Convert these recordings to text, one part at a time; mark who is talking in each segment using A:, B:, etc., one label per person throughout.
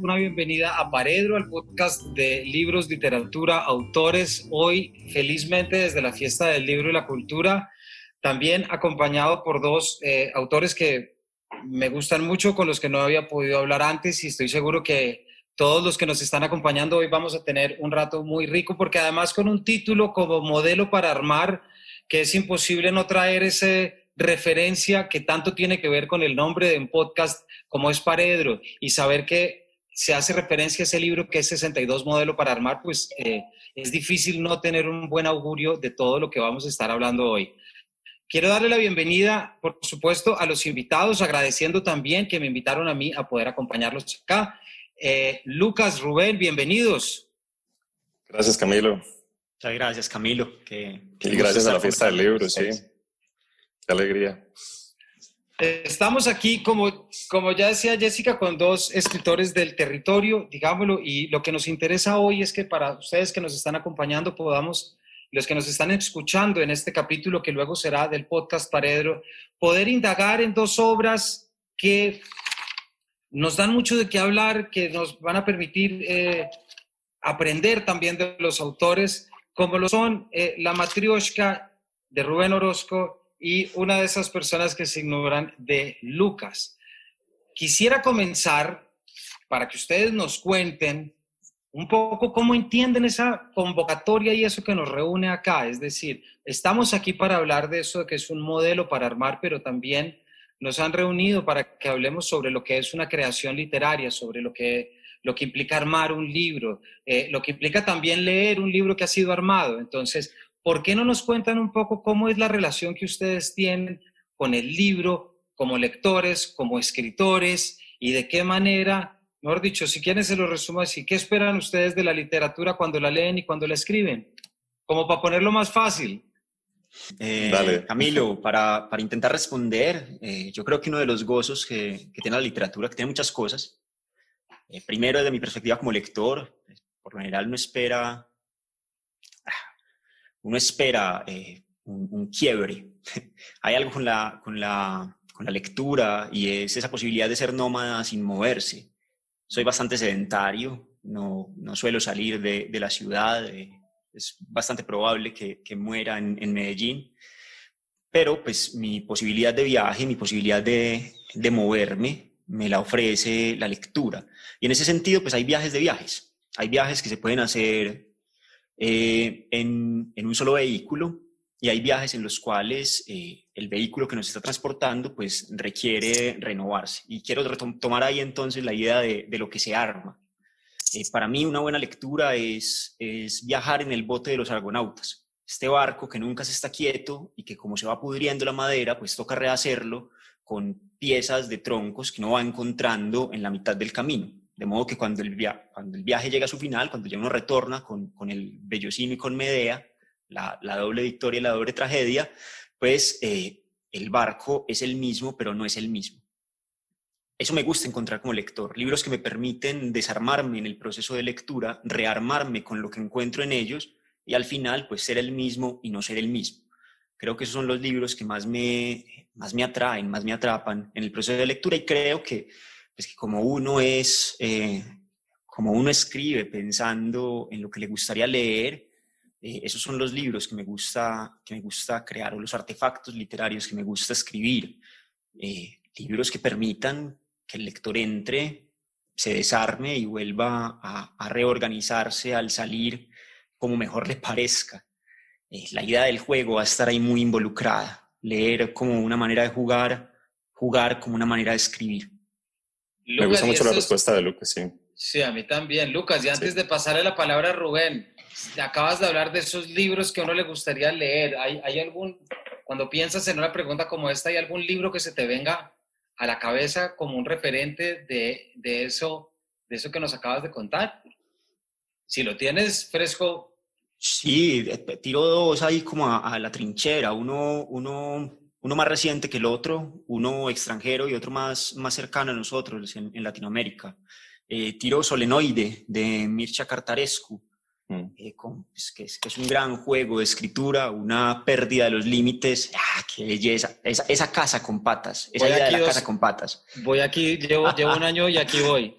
A: una bienvenida a Paredro, al podcast de libros, literatura, autores. Hoy, felizmente, desde la Fiesta del Libro y la Cultura, también acompañado por dos autores que me gustan mucho, con los que no había podido hablar antes, y estoy seguro que todos los que nos están acompañando hoy vamos a tener un rato muy rico, porque además con un título como Modelo para Armar, que es imposible no traer ese referencia que tanto tiene que ver con el nombre de un podcast como es Paredro, y saber que se hace referencia a ese libro que es 62 Modelo para Armar, pues es difícil no tener un buen augurio de todo lo que vamos a estar hablando hoy. Quiero darle la bienvenida, por supuesto, a los invitados, agradeciendo también que me invitaron a mí a poder acompañarlos acá. Lucas, Rubén, bienvenidos.
B: Gracias, Camilo.
C: Muchas gracias, Camilo.
B: Y gracias a la Fiesta del Libro, sí. Qué alegría.
A: Estamos aquí, como ya decía Jessica, con dos escritores del territorio, digámoslo, y lo que nos interesa hoy es que para ustedes que nos están acompañando podamos, los que nos están escuchando en este capítulo que luego será del podcast Paredro, poder indagar en dos obras que nos dan mucho de qué hablar, que nos van a permitir aprender también de los autores, como lo son La Matrioshka de Rubén Orozco y una de esas personas que se ignoran de Lucas. Quisiera comenzar para que ustedes nos cuenten un poco cómo entienden esa convocatoria y eso que nos reúne acá. Es decir, estamos aquí para hablar de eso, de que es un modelo para armar, pero también nos han reunido para que hablemos sobre lo que es una creación literaria, sobre lo que implica armar un libro, lo que implica también leer un libro que ha sido armado. Entonces, ¿por qué no nos cuentan un poco cómo es la relación que ustedes tienen con el libro, como lectores, como escritores, y de qué manera, mejor dicho, si quieren se lo resumo así, ¿qué esperan ustedes de la literatura cuando la leen y cuando la escriben? Como para ponerlo más fácil.
C: Dale. Camilo, para intentar responder, yo creo que uno de los gozos que tiene la literatura, que tiene muchas cosas, primero desde mi perspectiva como lector, por lo general uno espera un quiebre. Hay algo con la lectura y es esa posibilidad de ser nómada sin moverse. Soy bastante sedentario, no suelo salir de la ciudad, es bastante probable que muera en Medellín, pero pues mi posibilidad de viaje, mi posibilidad de moverme, me la ofrece la lectura. Y en ese sentido, pues hay viajes de viajes. Hay viajes que se pueden hacer en un solo vehículo, y hay viajes en los cuales el vehículo que nos está transportando pues requiere renovarse, y quiero tomar ahí entonces la idea de lo que se arma. Para mí una buena lectura es viajar en el bote de los argonautas, este barco que nunca se está quieto y que como se va pudriendo la madera pues toca rehacerlo con piezas de troncos que uno va encontrando en la mitad del camino. De modo que cuando el viaje llega a su final, cuando ya uno retorna con el Vellocino y con Medea, la doble victoria y la doble tragedia, pues el barco es el mismo, pero no es el mismo. Eso me gusta encontrar como lector, libros que me permiten desarmarme en el proceso de lectura, rearmarme con lo que encuentro en ellos y al final pues ser el mismo y no ser el mismo. Creo que esos son los libros que más me atraen, más me atrapan en el proceso de lectura, y creo que pues que como uno escribe pensando en lo que le gustaría leer, esos son los libros que me gusta crear, o los artefactos literarios que me gusta escribir. Libros que permitan que el lector entre, se desarme y vuelva a reorganizarse al salir como mejor le parezca. La idea del juego va a estar ahí muy involucrada. Leer como una manera de jugar como una manera de escribir.
A: Lucas,
B: me gusta mucho la respuesta de Lucas, sí.
A: Sí, a mí también. Lucas, y antes de pasarle la palabra a Rubén, acabas de hablar de esos libros que a uno le gustaría leer. ¿Hay algún, cuando piensas en una pregunta como esta, hay algún libro que se te venga a la cabeza como un referente de eso que nos acabas de contar? Si lo tienes fresco.
C: Sí, tiro dos ahí como a la trinchera, uno más reciente que el otro, uno extranjero y otro más cercano a nosotros en Latinoamérica. Tiro Solenoide de Mircea Cartarescu, que es un gran juego de escritura, una pérdida de los límites. ¡Qué belleza! Esa casa con patas, esa idea de la casa con patas.
A: Voy aquí, llevo un año y aquí voy.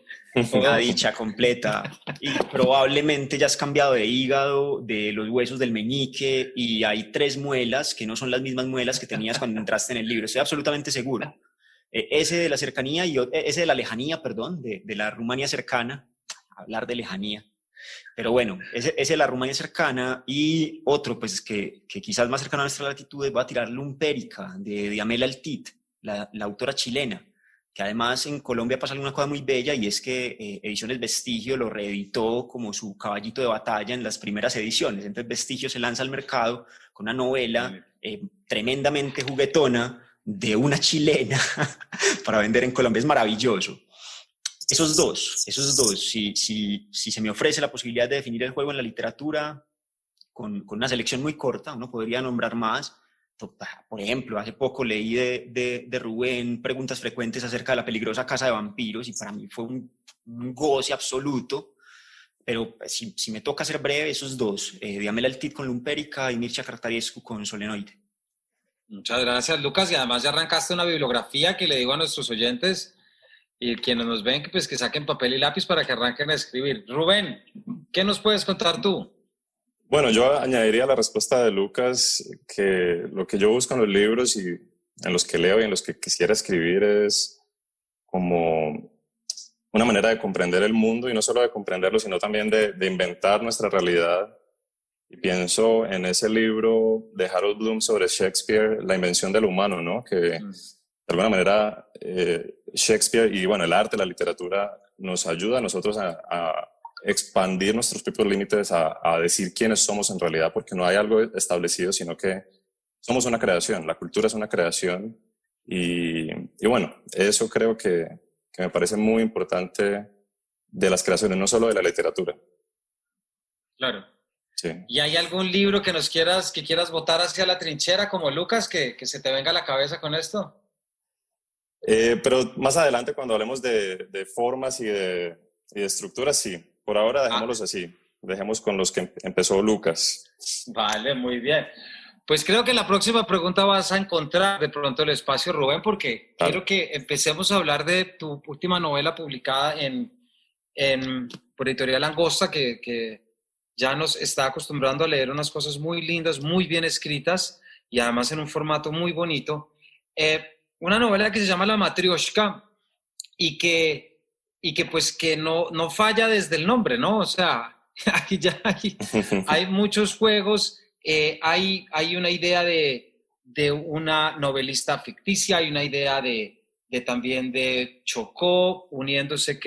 C: Una dicha completa. Y probablemente ya has cambiado de hígado, de los huesos del meñique, y hay 3 muelas que no son las mismas muelas que tenías cuando entraste en el libro. Estoy absolutamente seguro. Ese de la cercanía y ese de la lejanía, perdón, de la Rumania cercana. Hablar de lejanía. Pero bueno, ese de la Rumania cercana, y otro, pues que quizás más cercano a nuestra latitud, va a tirar Lumpérica, de Diamela Altit, la autora chilena, que además en Colombia pasa una cosa muy bella, y es que Ediciones Vestigio lo reeditó como su caballito de batalla en las primeras ediciones. Entonces Vestigio se lanza al mercado con una novela tremendamente juguetona de una chilena para vender en Colombia. Es maravilloso. Esos dos, si se me ofrece la posibilidad de definir el juego en la literatura con una selección muy corta, uno podría nombrar más. Por ejemplo, hace poco leí de Rubén preguntas frecuentes acerca de la peligrosa casa de vampiros, y para mí fue un goce absoluto. Pero si me toca ser breve, esos dos, Diamela Altit con Lumpérica y Mircea Cartarescu con Solenoide.
A: Muchas gracias, Lucas, y además ya arrancaste una bibliografía que le digo a nuestros oyentes y quienes nos ven, pues que saquen papel y lápiz para que arranquen a escribir. Rubén, ¿qué nos puedes contar tú?
B: Bueno, yo añadiría a la respuesta de Lucas que lo que yo busco en los libros y en los que leo y en los que quisiera escribir es como una manera de comprender el mundo, y no solo de comprenderlo, sino también de inventar nuestra realidad. Y pienso en ese libro de Harold Bloom sobre Shakespeare, La invención del humano, ¿no? Que de alguna manera Shakespeare y bueno, el arte, la literatura nos ayuda a nosotros a expandir nuestros propios límites, a decir quiénes somos en realidad, porque no hay algo establecido, sino que somos una creación, la cultura es una creación, y bueno, eso creo que me parece muy importante de las creaciones, no solo de la literatura.
A: Claro.
B: Sí.
A: ¿Y hay algún libro que quieras botar hacia la trinchera como Lucas, que se te venga a la cabeza con esto?
B: Pero más adelante, cuando hablemos de formas y de estructuras, sí. Por ahora dejémoslos así. Dejemos con los que empezó Lucas.
A: Vale, muy bien. Pues creo que en la próxima pregunta vas a encontrar de pronto el espacio, Rubén, porque quiero que empecemos a hablar de tu última novela publicada por Editorial Angosta, que ya nos está acostumbrando a leer unas cosas muy lindas, muy bien escritas y además en un formato muy bonito. Una novela que se llama La Matrioshka y que pues que no falla desde el nombre, ¿no? O sea, aquí ya hay muchos juegos, hay una idea de una novelista ficticia, hay una idea también de Chocó uniéndose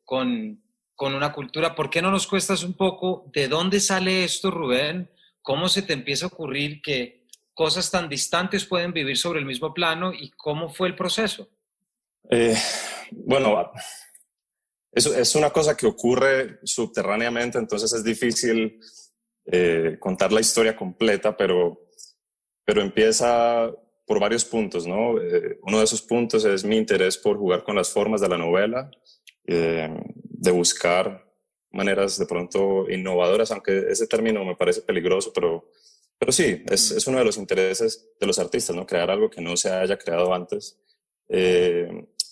A: con una cultura. ¿Por qué no nos cuentas un poco de dónde sale esto, Rubén? ¿Cómo se te empieza a ocurrir que cosas tan distantes pueden vivir sobre el mismo plano y cómo fue el proceso?
B: Bueno, es una cosa que ocurre subterráneamente, entonces es difícil contar la historia completa, pero empieza por varios puntos, ¿no? Uno de esos puntos es mi interés por jugar con las formas de la novela, de buscar maneras de pronto innovadoras, aunque ese término me parece peligroso, pero sí, es uno de los intereses de los artistas, ¿no? Crear algo que no se haya creado antes.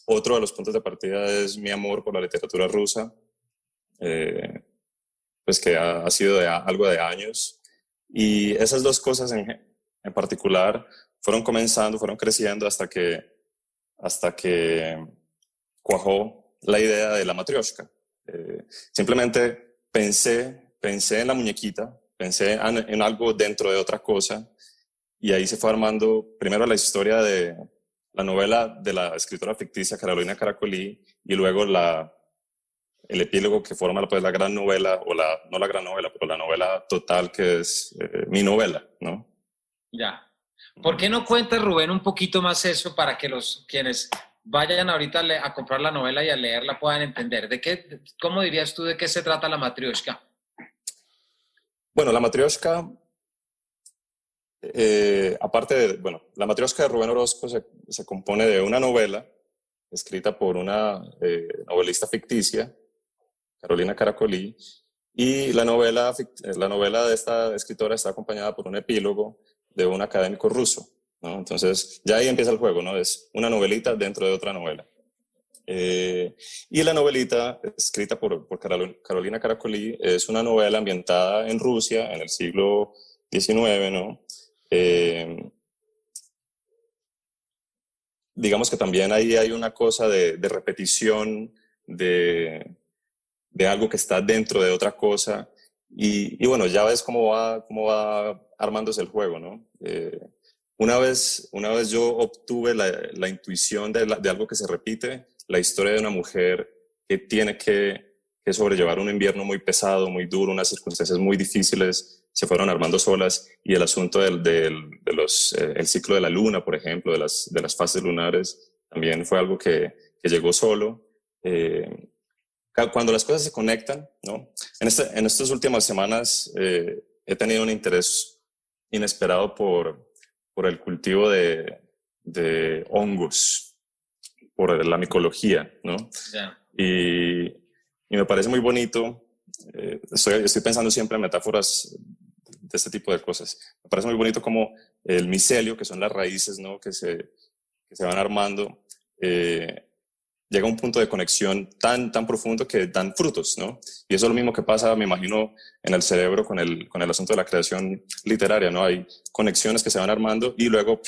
B: Otro de los puntos de partida es mi amor por la literatura rusa, pues que ha sido algo de años. Y esas dos cosas en particular fueron creciendo hasta que cuajó la idea de la matrioshka. Simplemente pensé en la muñequita, pensé en algo dentro de otra cosa, y ahí se fue armando primero la historia de la novela de la escritora ficticia Carolina Caracolí, y luego el epílogo que forma pues la gran novela, no la gran novela, pero la novela total, que es mi novela, ¿no?
A: Ya. ¿Por qué no cuentas, Rubén, un poquito más eso para que quienes vayan ahorita a comprar la novela y a leerla puedan entender? ¿Cómo dirías tú de qué se trata la matrioshka?
B: Bueno, la matrioshka, la matrioshka de Rubén Orozco se compone de una novela escrita por una novelista ficticia, Carolina Caracolí, y la novela de esta escritora está acompañada por un epílogo de un académico ruso, ¿no? Entonces ya ahí empieza el juego, ¿no? Es una novelita dentro de otra novela. Y la novelita, escrita por Carolina Caracolí, es una novela ambientada en Rusia en el siglo XIX, ¿no? Digamos que también ahí hay una cosa de repetición, de algo que está dentro de otra cosa. Y bueno, ya ves cómo va armándose el juego, ¿no? Una vez yo obtuve la intuición de algo que se repite, la historia de una mujer que tiene que sobrellevar un invierno muy pesado, muy duro, unas circunstancias muy difíciles, se fueron armando solas, y el asunto el ciclo de la luna, por ejemplo, de las fases lunares, también fue algo que llegó solo. Cuando las cosas se conectan, ¿no? En estas últimas semanas he tenido un interés inesperado por el cultivo de hongos, por la micología, ¿no?
A: Yeah.
B: Y me parece muy bonito. Estoy pensando siempre en metáforas de este tipo de cosas. Me parece muy bonito como el micelio, que son las raíces, ¿no? que se van armando, llega a un punto de conexión tan profundo que dan frutos, ¿no? Y eso es lo mismo que pasa, me imagino, en el cerebro con el asunto de la creación literaria, ¿no? Hay conexiones que se van armando y luego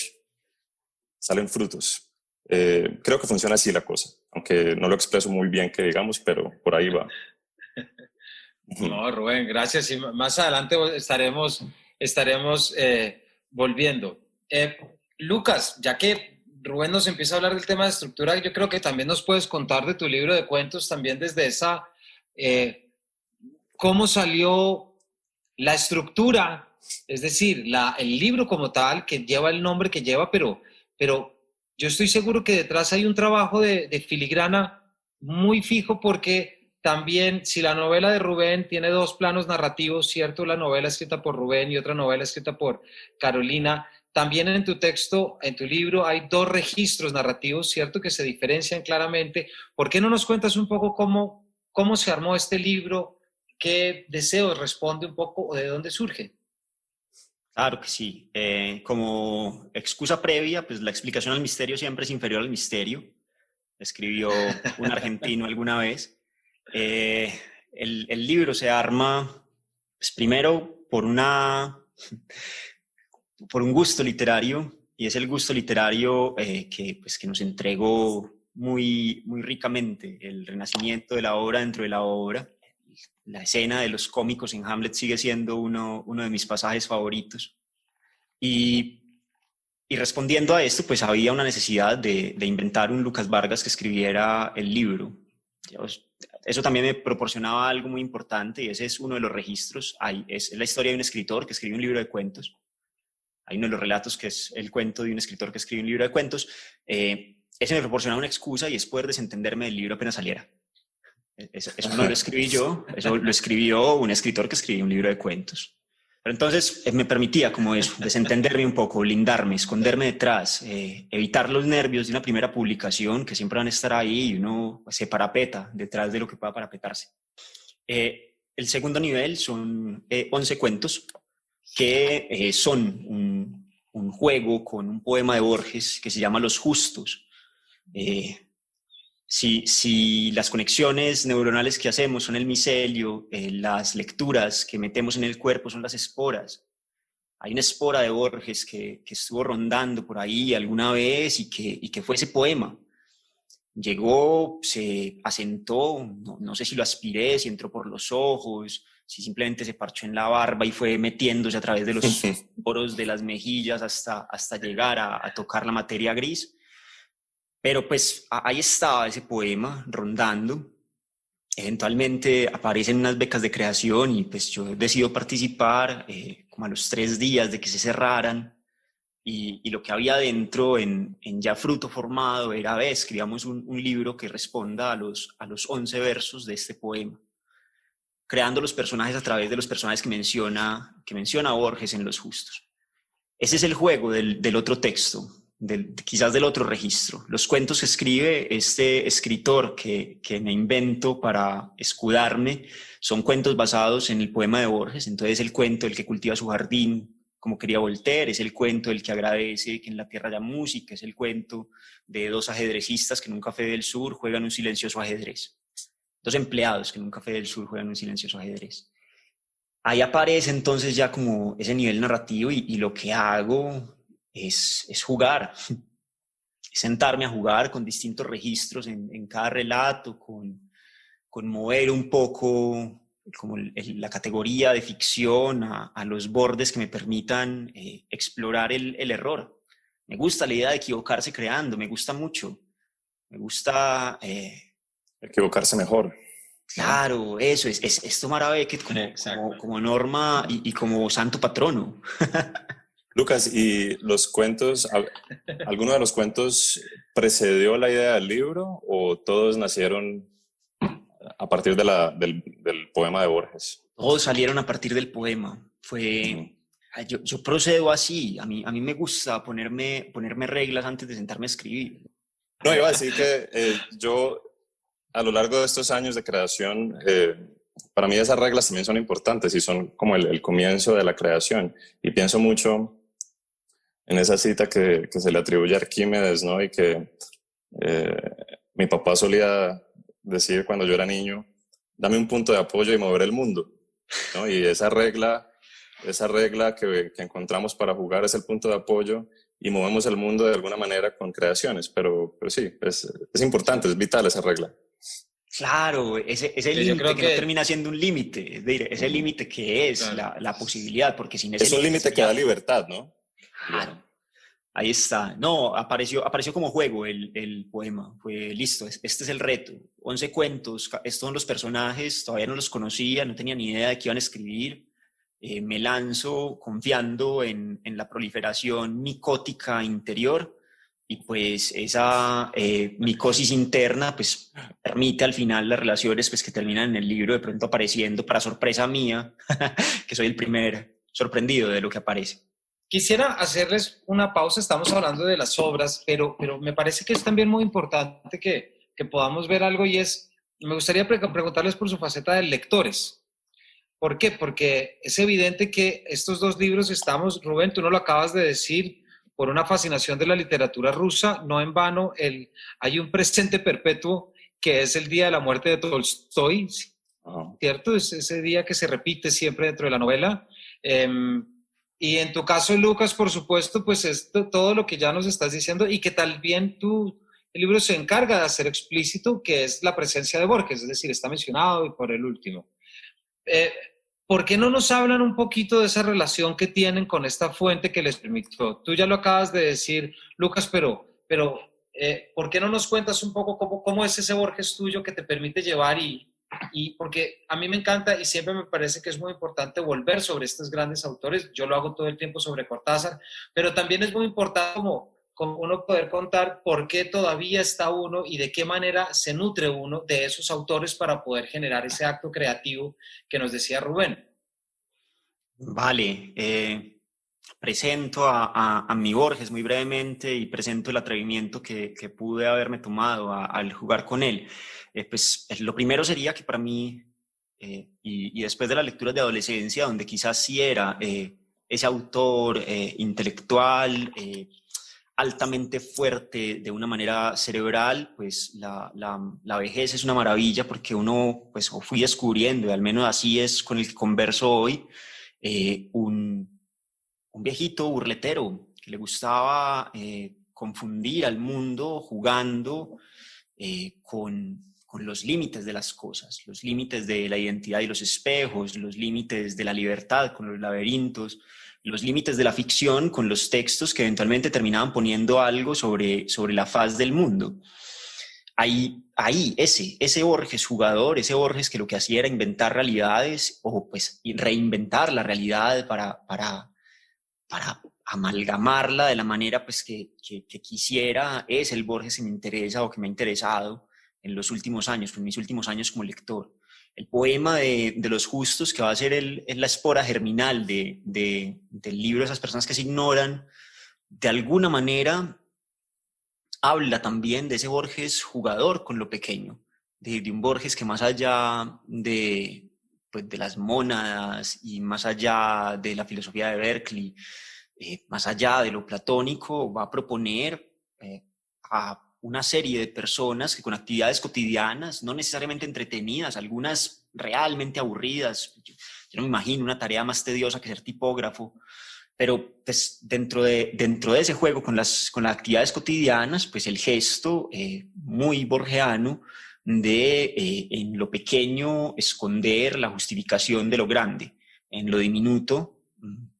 B: salen frutos. Creo que funciona así la cosa, aunque no lo expreso muy bien, que digamos, pero por ahí va.
A: No, Rubén, gracias. Y más adelante estaremos volviendo. Lucas, ya que Rubén nos empieza a hablar del tema de estructura, yo creo que también nos puedes contar de tu libro de cuentos, también desde esa, cómo salió la estructura, es decir, el libro como tal, que lleva el nombre que lleva, pero yo estoy seguro que detrás hay un trabajo de filigrana muy fijo, porque también, si la novela de Rubén tiene dos planos narrativos, ¿cierto? La novela escrita por Rubén y otra novela escrita por Carolina. También en tu texto, en tu libro, hay dos registros narrativos, ¿cierto? Que se diferencian claramente. ¿Por qué no nos cuentas un poco cómo se armó este libro? ¿Qué deseos responde un poco o de dónde surge?
C: Claro que sí. Como excusa previa, pues la explicación al misterio siempre es inferior al misterio. Escribió un argentino alguna vez. El libro se arma, pues, primero por un gusto literario, y es el gusto literario que nos entregó muy, muy ricamente el renacimiento de la obra dentro de la obra. La escena de los cómicos en Hamlet sigue siendo uno de mis pasajes favoritos. Y respondiendo a esto, pues había una necesidad de inventar un Lucas Vargas que escribiera el libro. Eso también me proporcionaba algo muy importante, y ese es uno de los registros. Es la historia de un escritor que escribe un libro de cuentos. Hay uno de los relatos que es el cuento de un escritor que escribe un libro de cuentos. Ese me proporcionaba una excusa, y es poder desentenderme del libro apenas saliera. Eso no lo escribí yo, eso lo escribió un escritor que escribió un libro de cuentos. Pero entonces me permitía como eso, desentenderme un poco, blindarme, esconderme detrás, evitar los nervios de una primera publicación que siempre van a estar ahí, y uno se parapeta detrás de lo que pueda parapetarse. El segundo nivel son 11 cuentos que son un juego con un poema de Borges que se llama Los Justos. Si las conexiones neuronales que hacemos son el micelio, las lecturas que metemos en el cuerpo son las esporas. Hay una espora de Borges que estuvo rondando por ahí alguna vez y que fue ese poema. Llegó, se asentó, no sé si lo aspiré, si entró por los ojos, si simplemente se parchó en la barba y fue metiéndose a través de los poros de las mejillas hasta llegar a tocar la materia gris. Pero pues ahí estaba ese poema rondando. Eventualmente aparecen unas becas de creación y pues yo decido participar como a los 3 días de que se cerraran, y lo que había dentro en ya fruto formado era, escribamos un libro que responda a los 11 versos de este poema, creando los personajes a través de los personajes que menciona Borges en Los Justos. Ese es el juego del otro texto. Quizás del otro registro. Los cuentos que escribe este escritor que me invento para escudarme son cuentos basados en el poema de Borges. Entonces el cuento El que cultiva su jardín como quería Voltaire, es el cuento del que agradece que en la tierra haya música, es el cuento de dos ajedrecistas que en un café del sur juegan un silencioso ajedrez, dos empleados que en un café del sur juegan un silencioso ajedrez. Ahí aparece entonces ya como ese nivel narrativo y lo que hago es jugar, es sentarme a jugar con distintos registros en cada relato, con mover un poco como la categoría de ficción a los bordes que me permitan explorar el error. Me gusta la idea de equivocarse creando, me gusta mucho. Me gusta...
B: equivocarse mejor.
C: Claro, eso es tomar a Beckett como norma y como santo patrono.
B: Lucas, ¿y los cuentos, alguno de los cuentos precedió la idea del libro o todos nacieron a partir del poema de Borges?
C: Todos salieron a partir del poema. Yo procedo así. A mí me gusta ponerme reglas antes de sentarme a escribir.
B: No, iba a decir que yo, a lo largo de estos años de creación, para mí esas reglas también son importantes y son como el comienzo de la creación. Y pienso mucho en esa cita que se le atribuye a Arquímedes, ¿no? Y que mi papá solía decir cuando yo era niño: dame un punto de apoyo y mover el mundo, ¿no? Y esa regla que encontramos para jugar es el punto de apoyo y movemos el mundo de alguna manera con creaciones, pero sí, es importante, es vital esa regla.
C: Claro, ese límite que no termina siendo un límite, es decir, ese límite que es la posibilidad, porque sin ese
B: es un límite que da libertad, ¿no?
C: Claro. Ahí está. No, apareció como juego el poema. Fue listo, este es el reto. 11 cuentos, estos son los personajes, todavía no los conocía, no tenía ni idea de qué iban a escribir. Me lanzo confiando en la proliferación micótica interior y pues esa micosis interna pues permite al final las relaciones pues, que terminan en el libro de pronto apareciendo para sorpresa mía, que soy el primer sorprendido de lo que aparece.
A: Quisiera hacerles una pausa, estamos hablando de las obras, pero me parece que es también muy importante que podamos ver algo y me gustaría preguntarles por su faceta de lectores. ¿Por qué? Porque es evidente que estos dos libros Rubén, tú no lo acabas de decir, por una fascinación de la literatura rusa, no en vano, hay un presente perpetuo que es el día de la muerte de Tolstoy, ¿cierto? Es ese día que se repite siempre dentro de la novela. Y en tu caso, Lucas, por supuesto, pues es todo lo que ya nos estás diciendo y que también el libro se encarga de hacer explícito, que es la presencia de Borges, es decir, está mencionado y por el último. ¿Por qué no nos hablan un poquito de esa relación que tienen con esta fuente que les permitió? Tú ya lo acabas de decir, Lucas, pero ¿por qué no nos cuentas un poco cómo es ese Borges tuyo que te permite llevar y porque a mí me encanta y siempre me parece que es muy importante volver sobre estos grandes autores. Yo lo hago todo el tiempo sobre Cortázar, pero también es muy importante como uno poder contar por qué todavía está uno y de qué manera se nutre uno de esos autores para poder generar ese acto creativo que nos decía Rubén.
C: Vale, presento a mi Borges muy brevemente y presento el atrevimiento que pude haberme tomado al jugar con él. Pues lo primero sería que para mí, y después de las lecturas de adolescencia, donde quizás sí era ese autor intelectual, altamente fuerte de una manera cerebral, pues la vejez es una maravilla porque uno, pues fui descubriendo, y al menos así es con el que converso hoy, un viejito burletero que le gustaba confundir al mundo jugando con los límites de las cosas, los límites de la identidad y los espejos, los límites de la libertad con los laberintos, los límites de la ficción con los textos que eventualmente terminaban poniendo algo sobre la faz del mundo. Ahí ese Borges jugador, ese Borges que lo que hacía era inventar realidades o pues reinventar la realidad para amalgamarla de la manera pues, que quisiera, es el Borges que me interesa o que me ha interesado en los últimos años, en mis últimos años como lector. El poema de los justos, que va a ser es la espora germinal del libro de esas personas que se ignoran, de alguna manera habla también de ese Borges jugador con lo pequeño, de un Borges que más allá de pues, de las mónadas y más allá de la filosofía de Berkeley, más allá de lo platónico, va a proponer a una serie de personas que con actividades cotidianas, no necesariamente entretenidas, algunas realmente aburridas, yo no me imagino una tarea más tediosa que ser tipógrafo, pero pues dentro de ese juego con las actividades cotidianas, pues el gesto muy borgiano de en lo pequeño esconder la justificación de lo grande, en lo diminuto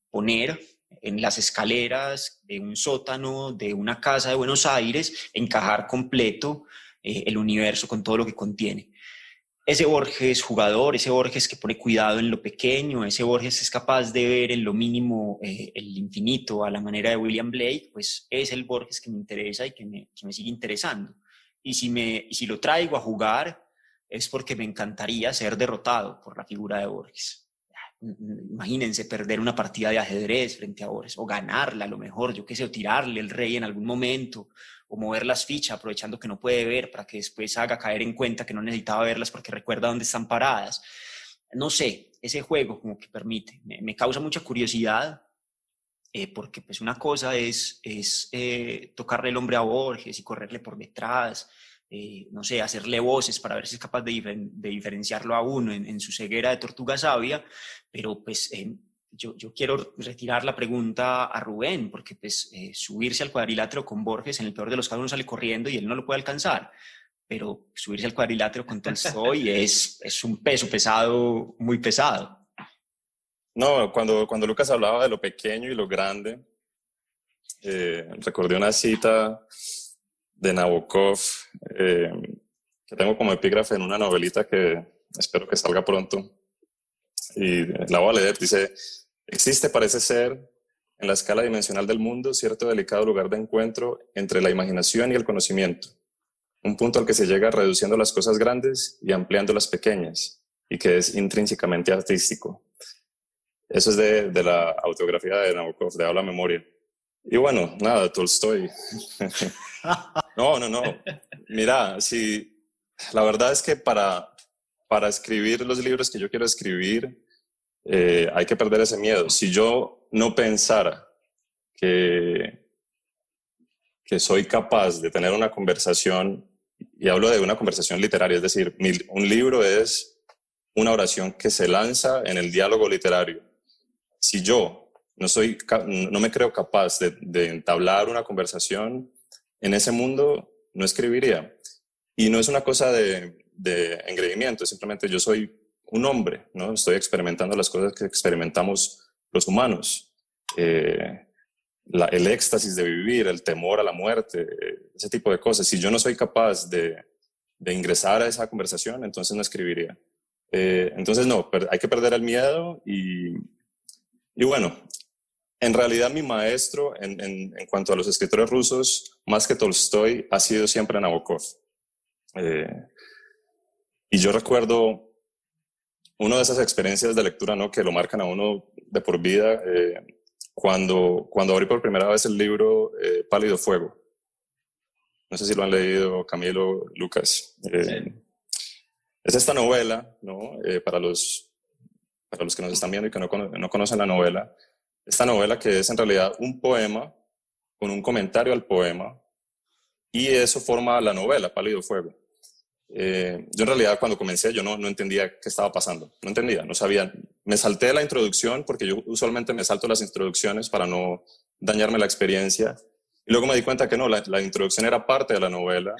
C: poner en las escaleras de un sótano de una casa de Buenos Aires, encajar completo el universo con todo lo que contiene. Ese Borges jugador, ese Borges que pone cuidado en lo pequeño, ese Borges es capaz de ver en lo mínimo el infinito a la manera de William Blake, pues es el Borges que me interesa y que me sigue interesando. Y si lo traigo a jugar es porque me encantaría ser derrotado por la figura de Borges. Imagínense perder una partida de ajedrez frente a Borges, o ganarla a lo mejor, yo qué sé, o tirarle el rey en algún momento, o mover las fichas aprovechando que no puede ver para que después haga caer en cuenta que no necesitaba verlas porque recuerda dónde están paradas. No sé, ese juego como que permite, me causa mucha curiosidad, porque pues una cosa es tocarle el hombre a Borges y correrle por detrás, no sé, hacerle voces para ver si es capaz de diferenciarlo a uno en su ceguera de tortuga sabia, pero pues yo quiero retirar la pregunta a Rubén, porque pues subirse al cuadrilátero con Borges, en el peor de los casos uno sale corriendo y él no lo puede alcanzar, pero subirse al cuadrilátero con Tolstói es un peso pesado, muy pesado.
B: No, cuando Lucas hablaba de lo pequeño y lo grande, recordé una cita de Nabokov, que tengo como epígrafe en una novelita que espero que salga pronto, y la voy a leer. Dice: existe, parece ser, en la escala dimensional del mundo, cierto delicado lugar de encuentro entre la imaginación y el conocimiento, un punto al que se llega reduciendo las cosas grandes y ampliando las pequeñas, y que es intrínsecamente artístico. Eso es de la autografía de Nabokov, de Habla Memoria. Y bueno, nada, Tolstói. No. Mira, sí, la verdad es que para escribir los libros que yo quiero escribir, hay que perder ese miedo. Si yo no pensara que soy capaz de tener una conversación, y hablo de una conversación literaria, es decir, un libro es una oración que se lanza en el diálogo literario. Si yo no me creo capaz de entablar una conversación en ese mundo, no escribiría. Y no es una cosa de engreimiento, simplemente yo soy un hombre, ¿no? Estoy experimentando las cosas que experimentamos los humanos. El éxtasis de vivir, el temor a la muerte, ese tipo de cosas. Si yo no soy capaz de ingresar a esa conversación, entonces no escribiría. Entonces no, hay que perder el miedo y bueno, en realidad mi maestro en cuanto a los escritores rusos, más que Tolstói, ha sido siempre Nabokov. Y yo recuerdo una de esas experiencias de lectura, ¿no?, que lo marcan a uno de por vida, cuando abrí por primera vez el libro Pálido Fuego. No sé si lo han leído, Camilo, Lucas.
A: Sí.
B: Es esta novela, ¿no? Para los que nos están viendo y que no conocen la novela, esta novela que es en realidad un poema con un comentario al poema, y eso forma la novela, Pálido Fuego. Yo en realidad cuando comencé yo no entendía qué estaba pasando, no sabía. Me salté la introducción porque yo usualmente me salto las introducciones para no dañarme la experiencia, y luego me di cuenta que no, la introducción era parte de la novela,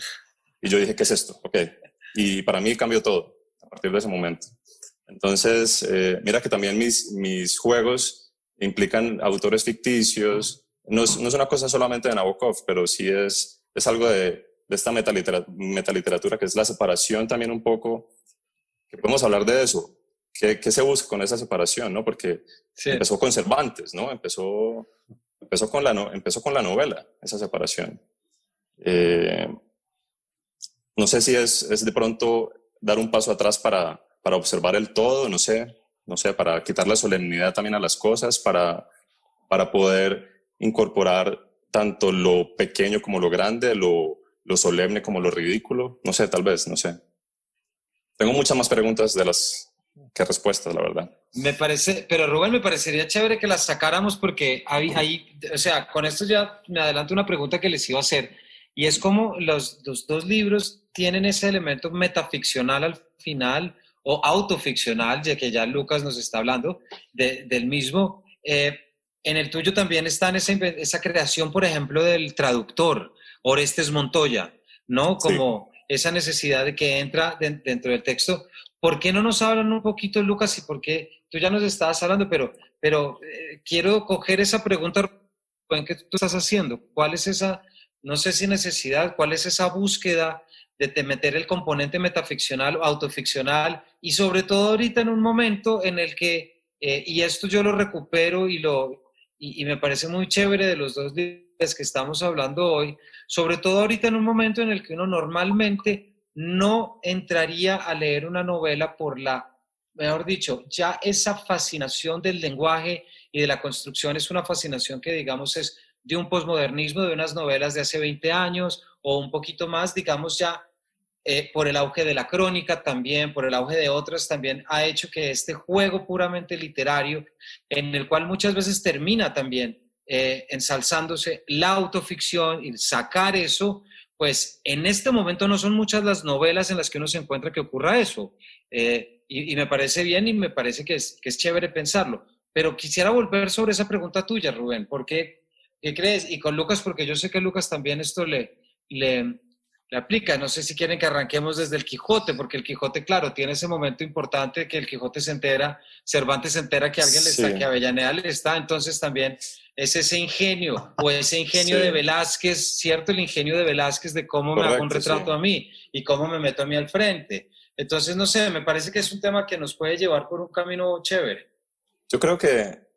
B: y yo dije, ¿qué es esto? Ok, y para mí cambió todo a partir de ese momento. Entonces, mira que también mis juegos implican autores ficticios. No es una cosa solamente de Nabokov, pero sí es algo de esta metaliteratura, que es la separación también un poco, que podemos hablar de eso. ¿Qué se busca con esa separación, no? Porque sí, empezó con Cervantes, ¿no? Empezó con la novela, esa separación. No sé si es de pronto dar un paso atrás para observar el todo, no sé, para quitar la solemnidad también a las cosas, para poder incorporar tanto lo pequeño como lo grande, lo solemne como lo ridículo, no sé, tal vez, no sé. Tengo muchas más preguntas de las que respuestas, la verdad.
A: Me parece, pero Rubén, me parecería chévere que las sacáramos porque ahí, o sea, con esto ya me adelanto una pregunta que les iba a hacer, y es como los dos libros tienen ese elemento metaficcional al final, o autoficcional, ya que ya Lucas nos está hablando del mismo. En el tuyo también está en esa creación, por ejemplo, del traductor, Orestes Montoya, ¿no? Como sí, esa necesidad de que entra dentro del texto. ¿Por qué no nos hablan un poquito, Lucas? Y por qué tú ya nos estabas hablando, pero quiero coger esa pregunta que tú estás haciendo. ¿Cuál es esa, no sé si necesidad, cuál es esa búsqueda de meter el componente metaficcional o autoficcional? Y sobre todo ahorita en un momento en el que, y esto yo lo recupero y me parece muy chévere de los dos días que estamos hablando hoy, sobre todo ahorita en un momento en el que uno normalmente no entraría a leer una novela por mejor dicho, ya esa fascinación del lenguaje y de la construcción es una fascinación que, digamos, es de un posmodernismo, de unas novelas de hace 20 años o un poquito más, digamos, ya por el auge de la crónica también, por el auge de otras, también ha hecho que este juego puramente literario, en el cual muchas veces termina también ensalzándose la autoficción y sacar eso, pues en este momento no son muchas las novelas en las que uno se encuentra que ocurra eso. Y me parece bien y me parece que es chévere pensarlo. Pero quisiera volver sobre esa pregunta tuya, Rubén. ¿Por qué crees? Y con Lucas, porque yo sé que Lucas también esto le aplica. No sé si quieren que arranquemos desde el Quijote, porque el Quijote, claro, tiene ese momento importante que el Quijote se entera, Cervantes se entera que alguien le está, que Avellaneda le está, entonces también es ese ingenio, o ese ingenio de Velázquez, ¿cierto? El ingenio de Velázquez de cómo me hago un retrato a mí y cómo me meto a mí al frente. Entonces, no sé, me parece que es un tema que nos puede llevar por un camino chévere.
B: Yo creo que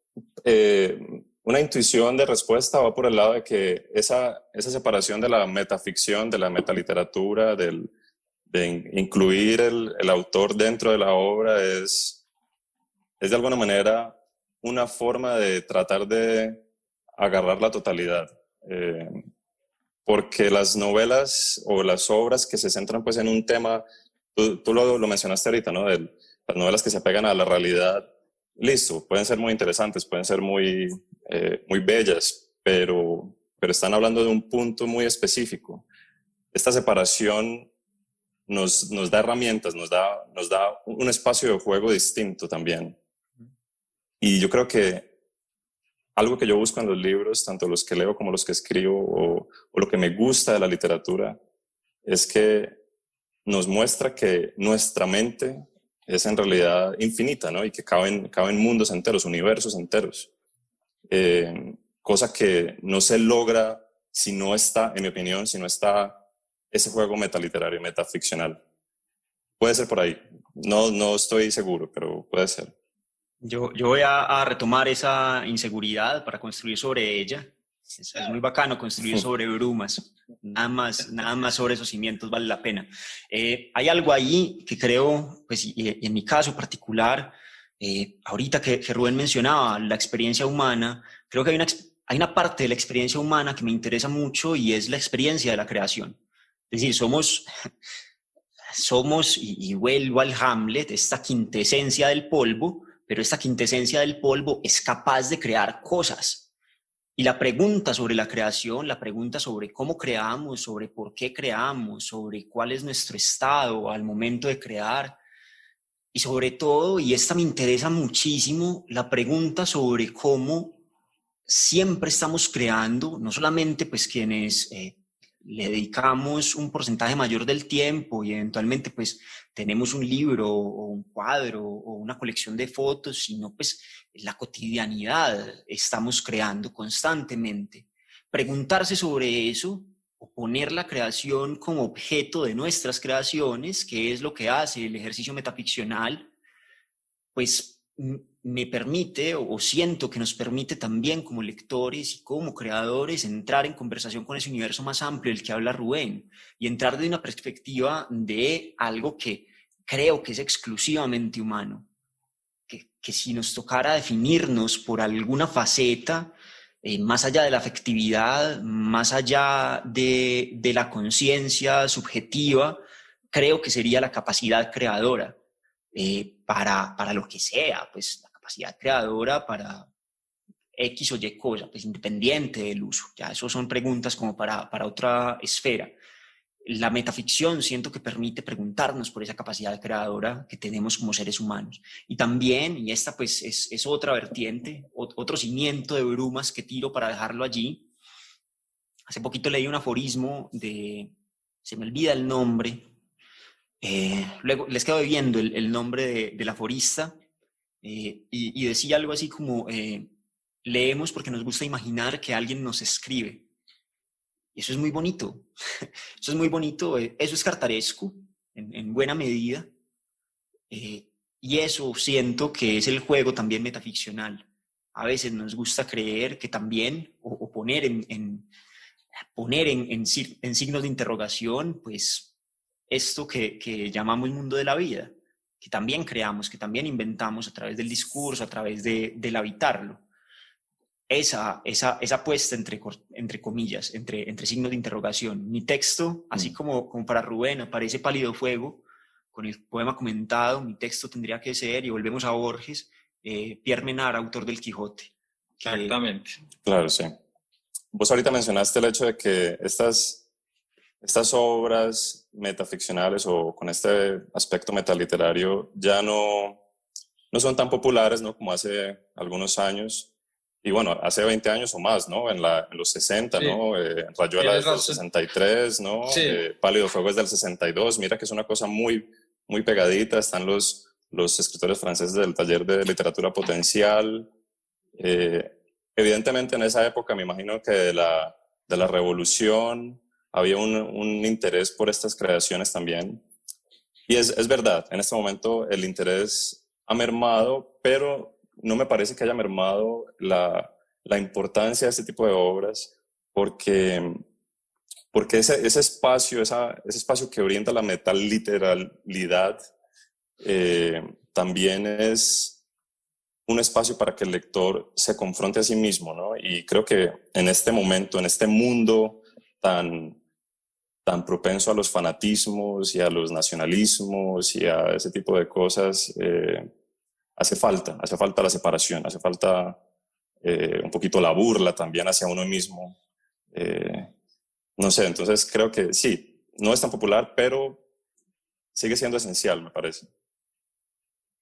B: una intuición de respuesta va por el lado de que esa separación de la metaficción, de la metaliteratura, de incluir el autor dentro de la obra es de alguna manera una forma de tratar de agarrar la totalidad. Porque las novelas o las obras que se centran pues en un tema, tú lo mencionaste ahorita, ¿no? Las novelas que se apegan a la realidad, listo, pueden ser muy interesantes, pueden ser muy bellas, pero están hablando de un punto muy específico. Esta separación nos da herramientas, nos da un espacio de juego distinto también. Y yo creo que algo que yo busco en los libros, tanto los que leo como los que escribo, o lo que me gusta de la literatura, es que nos muestra que nuestra mente es en realidad infinita, ¿no? Y que caben mundos enteros, universos enteros. Cosa que no se logra si no está, en mi opinión, si no está ese juego metaliterario, metaficcional. Puede ser por ahí. No estoy seguro, pero puede ser.
C: Yo voy a retomar esa inseguridad para construir sobre ella. Es muy bacano construir sobre brumas. Nada más sobre esos cimientos vale la pena. Hay algo ahí que creo, pues, y en mi caso particular, ahorita que Rubén mencionaba la experiencia humana, creo que hay una parte de la experiencia humana que me interesa mucho y es la experiencia de la creación. Es decir, somos y vuelvo al Hamlet, esta quintesencia del polvo, pero esta quintesencia del polvo es capaz de crear cosas. Y la pregunta sobre la creación, la pregunta sobre cómo creamos, sobre por qué creamos, sobre cuál es nuestro estado al momento de crear, y sobre todo, y esta me interesa muchísimo, la pregunta sobre cómo siempre estamos creando, no solamente pues quienes le dedicamos un porcentaje mayor del tiempo y eventualmente pues tenemos un libro o un cuadro o una colección de fotos, sino pues la cotidianidad estamos creando constantemente. Preguntarse sobre eso o poner la creación como objeto de nuestras creaciones, que es lo que hace el ejercicio metaficcional, pues me permite o siento que nos permite también como lectores y como creadores entrar en conversación con ese universo más amplio del que habla Rubén y entrar de una perspectiva de algo que creo que es exclusivamente humano, que si nos tocara definirnos por alguna faceta, más allá de la afectividad, más allá de la conciencia subjetiva, creo que sería la capacidad creadora. para lo que sea, pues la capacidad creadora para X o Y cosa, pues independiente del uso. Ya eso son preguntas como para otra esfera. La metaficción siento que permite preguntarnos por esa capacidad creadora que tenemos como seres humanos. Y también, y esta pues es otra vertiente, otro cimiento de brumas que tiro para dejarlo allí. Hace poquito leí un aforismo se me olvida el nombre, luego les quedo viendo el nombre del aforista, y decía algo así como, leemos porque nos gusta imaginar que alguien nos escribe. Y eso es muy bonito, eso es muy bonito, eso es cartaresco en buena medida, y eso siento que es el juego también metaficcional. A veces nos gusta creer que también, o poner en signos de interrogación, pues esto que llamamos mundo de la vida, que también creamos, que también inventamos a través del discurso, a través del habitarlo. Esa puesta entre comillas, entre signos de interrogación. Mi texto, así como para Rubén, aparece Pálido Fuego, con el poema comentado, mi texto tendría que ser, y volvemos a Borges, Pierre Menard, autor del Quijote.
A: Exactamente.
B: Claro, sí. Vos ahorita mencionaste el hecho de que estas obras metaficcionales o con este aspecto metaliterario ya no son tan populares, ¿no?, como hace algunos años. Y bueno, hace 20 años o más, ¿no? En los 60, sí. ¿No? Rayuela es del 63, ¿no?
A: Sí.
B: Pálido Fuego es del 62. Mira que es una cosa muy, muy pegadita. Están los escritores franceses del taller de literatura potencial. Evidentemente en esa época me imagino que de la revolución había un interés por estas creaciones también. Y es verdad, en este momento el interés ha mermado, pero no me parece que haya mermado la importancia de este tipo de obras, porque ese espacio que orienta la metaliteralidad también es un espacio para que el lector se confronte a sí mismo, ¿no? Y creo que en este momento, en este mundo tan propenso a los fanatismos y a los nacionalismos y a ese tipo de cosas, hace falta la separación, hace falta un poquito la burla también hacia uno mismo. No sé, entonces creo que sí, no es tan popular, pero sigue siendo esencial, me parece.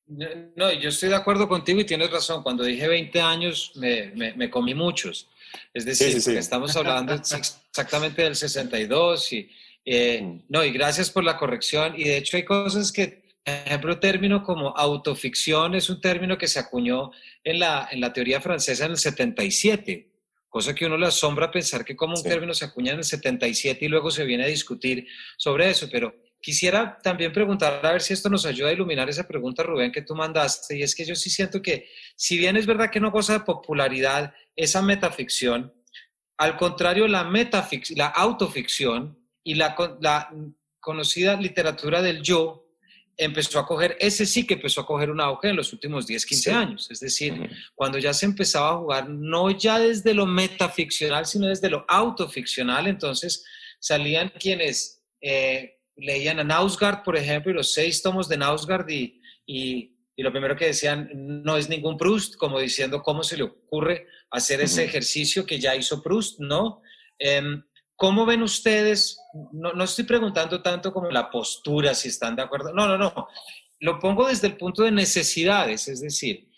A: No, yo estoy de acuerdo contigo y tienes razón. Cuando dije 20 años, me comí muchos. Es decir, sí. Estamos hablando exactamente del 62 y gracias por la corrección. Y de hecho hay cosas que, por ejemplo, un término como autoficción es un término que se acuñó en la teoría francesa en el 77, cosa que uno le asombra pensar que como un término se acuña en el 77 y luego se viene a discutir sobre eso. Pero quisiera también preguntar, a ver si esto nos ayuda a iluminar esa pregunta, Rubén, que tú mandaste, y es que yo sí siento que, si bien es verdad que no goza de popularidad esa metaficción, al contrario, la autoficción y la conocida literatura del yo ese sí que empezó a coger un auge en los últimos 10, 15 años. Es decir, cuando ya se empezaba a jugar, no ya desde lo metaficcional, sino desde lo autoficcional, entonces salían quienes leían a Knausgaard, por ejemplo, y los 6 tomos de Knausgaard, y lo primero que decían, no es ningún Proust, como diciendo, ¿cómo se le ocurre hacer ese ejercicio que ya hizo Proust? ¿No? ¿Cómo ven ustedes? No estoy preguntando tanto como la postura, si están de acuerdo. No. Lo pongo desde el punto de necesidades, es decir,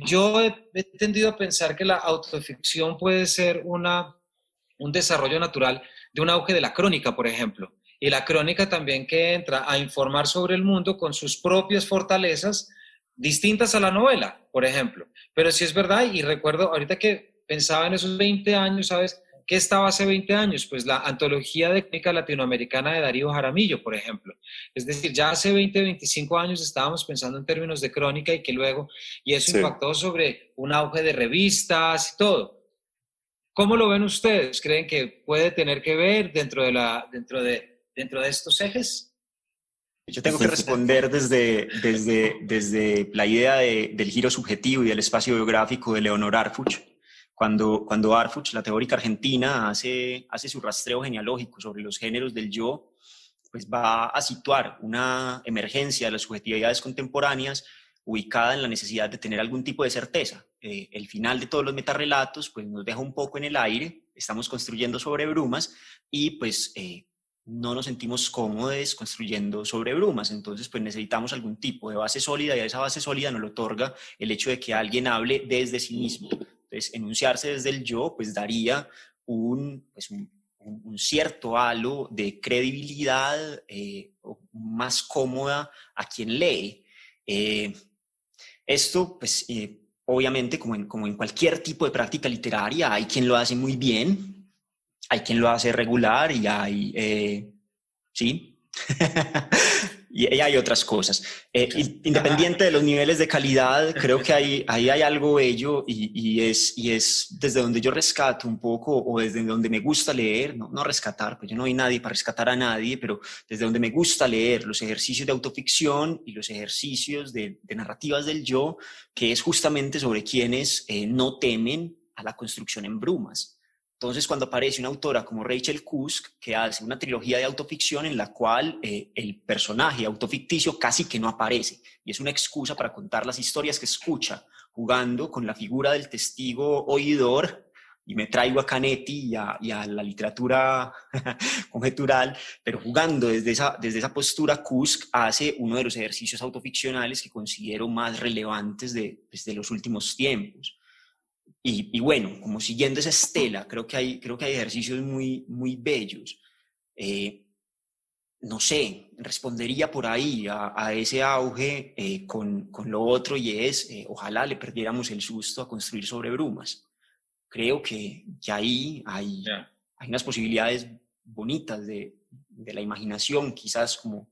A: yo he tendido a pensar que la autoficción puede ser un desarrollo natural de un auge de la crónica, por ejemplo. Y la crónica también que entra a informar sobre el mundo con sus propias fortalezas, distintas a la novela, por ejemplo. Pero sí es verdad, y recuerdo ahorita que pensaba en esos 20 años, ¿sabes? ¿Qué estaba hace 20 años? Pues la antología de crónica latinoamericana de Darío Jaramillo, por ejemplo. Es decir, ya hace 20, 25 años estábamos pensando en términos de crónica y eso impactó sobre un auge de revistas y todo. ¿Cómo lo ven ustedes? ¿Creen que puede tener que ver dentro de estos ejes?
C: Yo tengo que responder desde la idea del giro subjetivo y del espacio biográfico de Leonor Arfuch. Cuando Arfuch, la teórica argentina, hace su rastreo genealógico sobre los géneros del yo, pues va a situar una emergencia de las subjetividades contemporáneas ubicada en la necesidad de tener algún tipo de certeza. El final de todos los metarrelatos pues, nos deja un poco en el aire, estamos construyendo sobre brumas y pues no nos sentimos cómodos construyendo sobre brumas, entonces pues necesitamos algún tipo de base sólida y a esa base sólida nos lo otorga el hecho de que alguien hable desde sí mismo. Entonces, enunciarse desde el yo pues daría un cierto halo de credibilidad más cómoda a quien lee. Esto, pues, obviamente, como en cualquier tipo de práctica literaria, hay quien lo hace muy bien, hay quien lo hace regular y hay, ¿sí? Y hay otras cosas. Independiente de los niveles de calidad, creo que ahí hay algo bello y es desde donde yo rescato un poco o desde donde me gusta leer, no rescatar, pues yo no hay nadie para rescatar a nadie, pero desde donde me gusta leer los ejercicios de autoficción y los ejercicios de narrativas del yo, que es justamente sobre quienes no temen a la construcción en brumas. Entonces, cuando aparece una autora como Rachel Cusk, que hace una trilogía de autoficción en la cual el personaje autoficticio casi que no aparece, y es una excusa para contar las historias que escucha, jugando con la figura del testigo oidor, y me traigo a Canetti y a la literatura conjetural, pero jugando desde esa postura, Cusk hace uno de los ejercicios autoficcionales que considero más relevantes de los últimos tiempos. Y bueno, como siguiendo esa estela, creo que hay ejercicios muy, muy bellos. No sé, respondería por ahí a ese auge con lo otro y es, ojalá le perdiéramos el susto a construir sobre brumas. Creo que ahí hay unas posibilidades bonitas de la imaginación, quizás como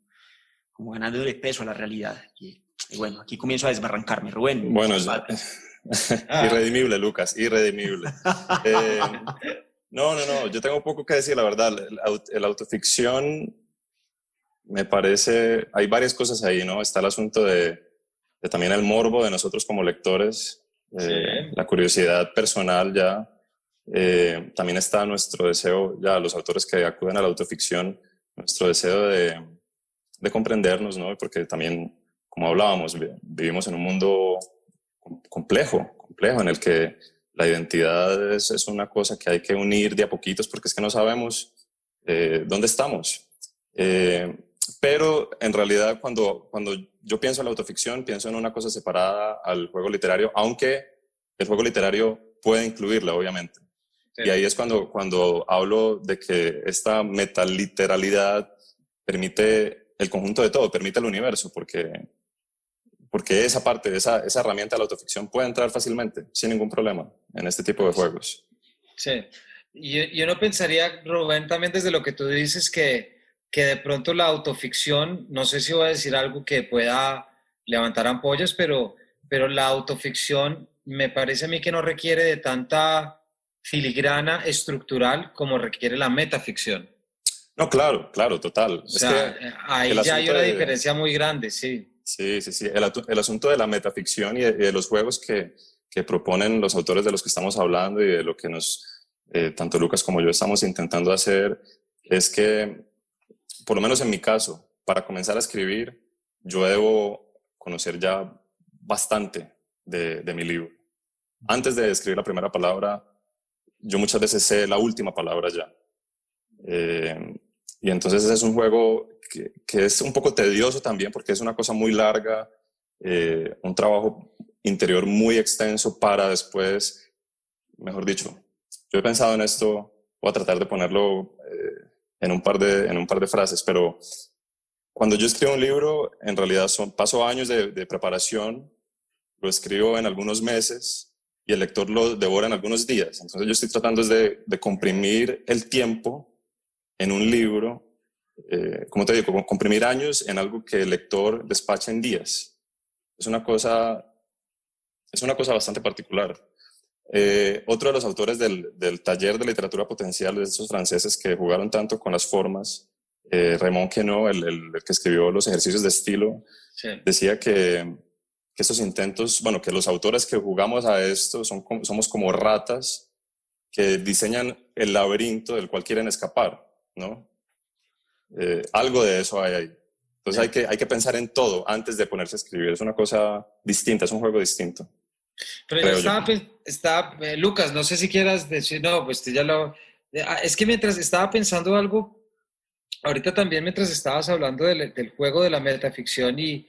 C: ganándole peso a la realidad. Y bueno, aquí comienzo a desbarrancarme, Rubén.
B: Bueno, irredimible, Lucas, irredimible. No, yo tengo poco que decir, la verdad. El autoficción me parece, hay varias cosas ahí, ¿no? Está el asunto de también el morbo de nosotros como lectores, la curiosidad personal ya. También está nuestro deseo, ya los autores que acuden a la autoficción, nuestro deseo de comprendernos, ¿no? Porque también, como hablábamos, vivimos en un mundo complejo en el que la identidad es una cosa que hay que unir de a poquitos porque es que no sabemos dónde estamos. Pero en realidad cuando yo pienso en la autoficción, pienso en una cosa separada al juego literario, aunque el juego literario puede incluirla, obviamente. Sí. Y ahí es cuando hablo de que esta metaliteralidad permite el conjunto de todo, permite el universo, porque esa parte, esa herramienta de la autoficción puede entrar fácilmente, sin ningún problema, en este tipo de juegos.
A: Sí. Yo no pensaría, Rubén, también desde lo que tú dices, que de pronto la autoficción, no sé si voy a decir algo que pueda levantar ampollas, pero la autoficción me parece a mí que no requiere de tanta filigrana estructural como requiere la metaficción.
B: No, claro, total.
A: O sea, ahí ya hay una diferencia muy grande, sí.
B: Sí. El asunto de la metaficción y de los juegos que proponen los autores de los que estamos hablando y de lo que tanto Lucas como yo estamos intentando hacer es que, por lo menos en mi caso, para comenzar a escribir, yo debo conocer ya bastante de mi libro. Antes de escribir la primera palabra, yo muchas veces sé la última palabra ya. Y entonces ese es un juego que es un poco tedioso también porque es una cosa muy larga, un trabajo interior muy extenso para después, mejor dicho, yo he pensado en esto, voy a tratar de ponerlo en un par de frases, pero cuando yo escribo un libro, en realidad paso años de preparación, lo escribo en algunos meses y el lector lo devora en algunos días. Entonces yo estoy tratando de comprimir el tiempo en un libro, como te digo, comprimir años en algo que el lector despacha en días. Es una cosa bastante particular. Otro de los autores del taller de literatura potencial, de esos franceses que jugaron tanto con las formas, Raymond Queneau, el que escribió Los ejercicios de estilo, sí, decía que estos intentos, bueno, que los autores que jugamos a esto somos como ratas que diseñan el laberinto del cual quieren escapar, ¿no? Algo de eso hay ahí. Entonces hay que pensar en todo antes de ponerse a escribir. Es una cosa distinta, es un juego distinto.
A: Pero yo Lucas, no sé si quieras decir, no, pues ya lo... Es que mientras estaba pensando algo, ahorita también mientras estabas hablando del juego de la metaficción y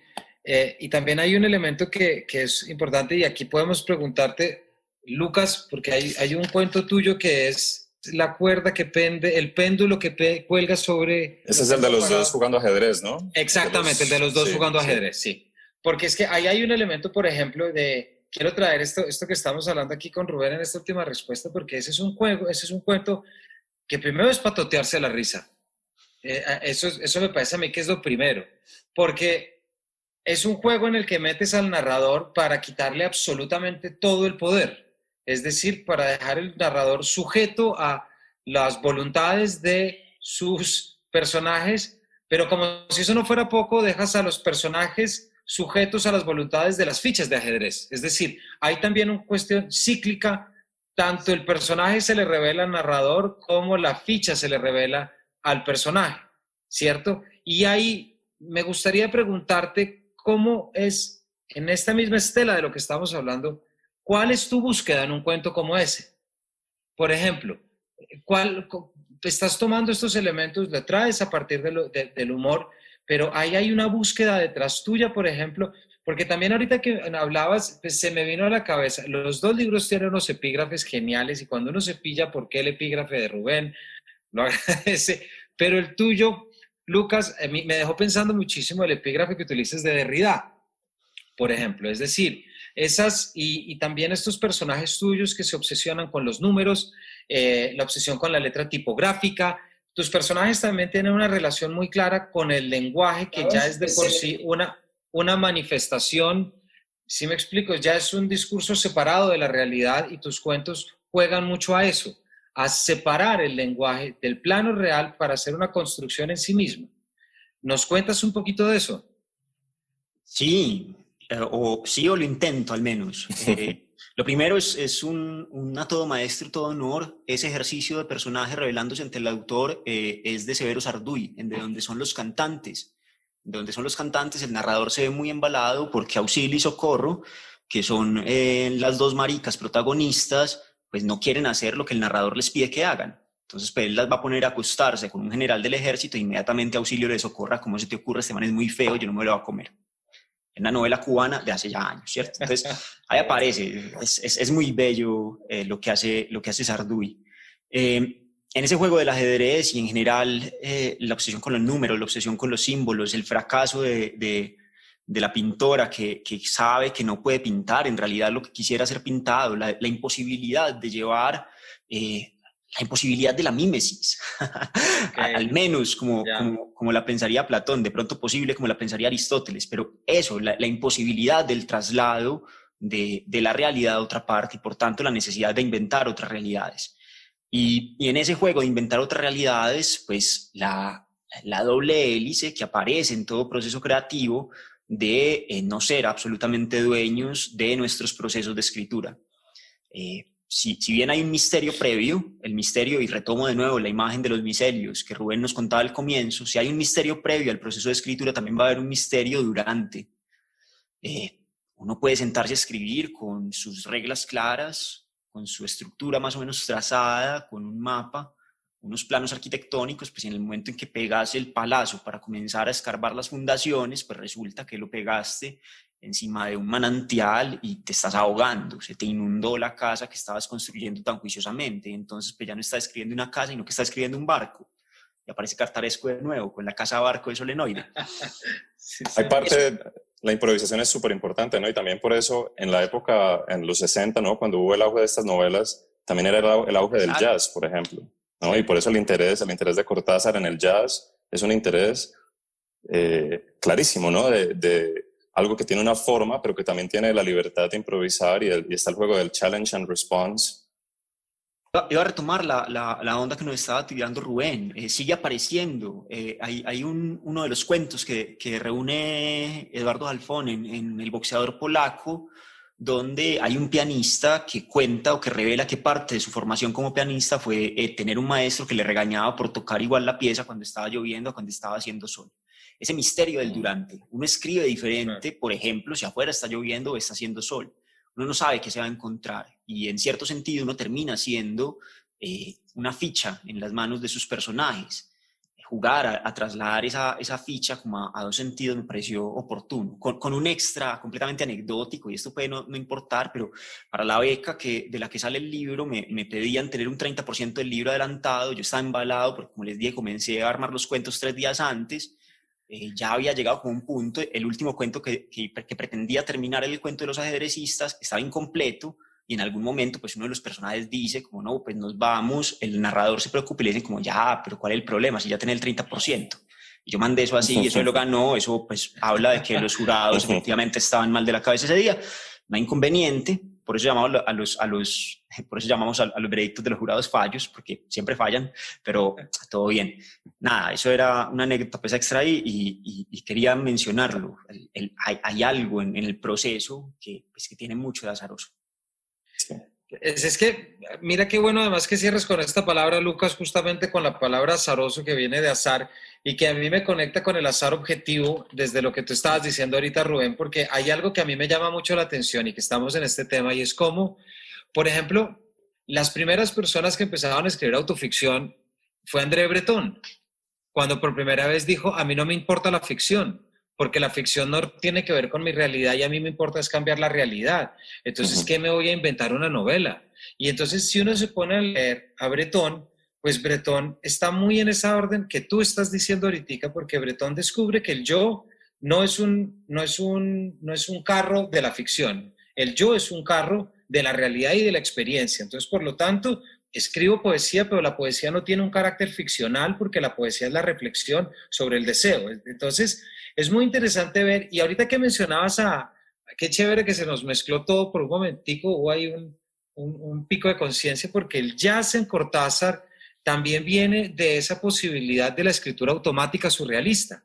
A: también hay un elemento que es importante y aquí podemos preguntarte, Lucas, porque hay un cuento tuyo que es la cuerda que pende, el péndulo que cuelga sobre...
B: Ese es el de los dos jugando ajedrez, ¿no?
A: Exactamente, el de los dos jugando ajedrez, sí. Porque es que ahí hay un elemento, por ejemplo, quiero traer esto que estamos hablando aquí con Rubén en esta última respuesta, porque ese es un cuento que primero es patotearse a la risa. Eso me parece a mí que es lo primero, porque es un juego en el que metes al narrador para quitarle absolutamente todo el poder. Es decir, para dejar el narrador sujeto a las voluntades de sus personajes, pero como si eso no fuera poco, dejas a los personajes sujetos a las voluntades de las fichas de ajedrez. Es decir, hay también una cuestión cíclica, tanto el personaje se le revela al narrador como la ficha se le revela al personaje, ¿cierto? Y ahí me gustaría preguntarte cómo es, en esta misma estela de lo que estamos hablando, ¿cuál es tu búsqueda en un cuento como ese? Por ejemplo, estás tomando estos elementos, lo traes a partir del humor, pero ahí hay una búsqueda detrás tuya, por ejemplo, porque también ahorita que hablabas, pues se me vino a la cabeza, los dos libros tienen unos epígrafes geniales y cuando uno se pilla por qué el epígrafe de Rubén, lo agradece, pero el tuyo, Lucas, me dejó pensando muchísimo el epígrafe que utilizas de Derrida, por ejemplo, es decir, y también estos personajes tuyos que se obsesionan con los números, la obsesión con la letra tipográfica. Tus personajes también tienen una relación muy clara con el lenguaje, que ya es de por sí una manifestación, si me explico, ya es un discurso separado de la realidad y tus cuentos juegan mucho a eso, a separar el lenguaje del plano real para hacer una construcción en sí mismo. ¿Nos cuentas un poquito de eso?
C: Sí. O lo intento al menos. Lo primero es un todo maestro, todo honor. Ese ejercicio de personaje revelándose ante el autor es de Severo Sarduy, de donde son los cantantes. De donde son los cantantes, el narrador se ve muy embalado porque Auxilio y Socorro, que son las dos maricas protagonistas, pues no quieren hacer lo que el narrador les pide que hagan. Entonces, pues él las va a poner a acostarse con un general del ejército e inmediatamente Auxilio le socorra. ¿Cómo se te ocurre? Este man es muy feo, yo no me lo voy a comer. En una novela cubana de hace ya años, ¿cierto? Entonces, ahí aparece, es muy bello lo que hace Sarduy. En ese juego del ajedrez y en general la obsesión con los números, la obsesión con los símbolos, el fracaso de la pintora que sabe que no puede pintar, en realidad lo que quisiera ser pintado, la imposibilidad de llevar... la imposibilidad de la mímesis, okay. Al menos como la pensaría Platón, de pronto posible como la pensaría Aristóteles, pero eso, la imposibilidad del traslado de la realidad a otra parte y por tanto la necesidad de inventar otras realidades. Y en ese juego de inventar otras realidades, pues la doble hélice que aparece en todo proceso creativo de no ser absolutamente dueños de nuestros procesos de escritura. Si bien hay un misterio previo, el misterio, y retomo de nuevo la imagen de los micelios que Rubén nos contaba al comienzo, si hay un misterio previo al proceso de escritura, también va a haber un misterio durante. Uno puede sentarse a escribir con sus reglas claras, con su estructura más o menos trazada, con un mapa, unos planos arquitectónicos, pues en el momento en que pegas el palazo para comenzar a escarbar las fundaciones, pues resulta que lo pegaste encima de un manantial y te estás ahogando, se te inundó la casa que estabas construyendo tan juiciosamente, entonces pues ya no estás escribiendo una casa, sino que estás escribiendo un barco. Y aparece Cartaresco de nuevo, con la casa barco de Solenoide.
B: Sí, hay parte, la improvisación es súper importante, ¿no? Y también por eso, en la época, en los 60, ¿no? Cuando hubo el auge de estas novelas, también era el auge del jazz, por ejemplo, ¿no? Y por eso el interés de Cortázar en el jazz es un interés clarísimo, ¿no? De algo que tiene una forma, pero que también tiene la libertad de improvisar y está el juego del challenge and response.
C: Iba a retomar la onda que nos estaba tirando Rubén. Sigue apareciendo. Hay uno de los cuentos que reúne Eduardo Halfon en El boxeador polaco, donde hay un pianista que cuenta o que revela que parte de su formación como pianista fue tener un maestro que le regañaba por tocar igual la pieza cuando estaba lloviendo o cuando estaba haciendo sol. ese misterio del durante. Uno escribe diferente, por ejemplo, si afuera está lloviendo o está haciendo sol. Uno no sabe qué se va a encontrar y en cierto sentido uno termina siendo una ficha en las manos de sus personajes. Jugar a trasladar esa ficha como a dos sentidos me pareció oportuno, con un extra completamente anecdótico, y esto puede no importar, pero para la beca de la que sale el libro me pedían tener un 30% del libro adelantado. Yo estaba embalado porque, como les dije, comencé a armar los cuentos 3 días antes. Ya había llegado como un punto, el último cuento que pretendía terminar, el cuento de los ajedrecistas, estaba incompleto, y en algún momento pues uno de los personajes dice como no, pues nos vamos, el narrador se preocupa y le dicen como ya, pero ¿cuál es el problema? Si ya tenés el 30%. Y yo mandé eso así y eso lo ganó. Eso pues habla de que los jurados efectivamente estaban mal de la cabeza ese día. No hay inconveniente, por eso llamamos por eso llamamos a los veredictos de los jurados fallos, porque siempre fallan, pero todo bien. Nada, eso era una anécdota pues extra ahí y quería mencionarlo. Hay algo en el proceso que tiene mucho de azaroso.
A: Sí. Es que, mira qué bueno además que cierres con esta palabra, Lucas, justamente con la palabra azaroso, que viene de azar y que a mí me conecta con el azar objetivo desde lo que tú estabas diciendo ahorita, Rubén, porque hay algo que a mí me llama mucho la atención y que estamos en este tema, y es como, por ejemplo, las primeras personas que empezaban a escribir autoficción fue André Breton, cuando por primera vez dijo, a mí no me importa la ficción, porque la ficción no tiene que ver con mi realidad y a mí me importa es cambiar la realidad. Entonces, ¿qué me voy a inventar una novela? Y entonces, si uno se pone a leer a Breton, pues Breton está muy en esa orden que tú estás diciendo ahorita, porque Breton descubre que el yo no es un carro de la ficción. El yo es un carro de la realidad y de la experiencia. Entonces, por lo tanto, escribo poesía, pero la poesía no tiene un carácter ficcional, porque la poesía es la reflexión sobre el deseo. Entonces, es muy interesante ver, y ahorita que mencionabas qué chévere que se nos mezcló todo por un momentico, hubo ahí un pico de conciencia, porque el jazz en Cortázar también viene de esa posibilidad de la escritura automática surrealista.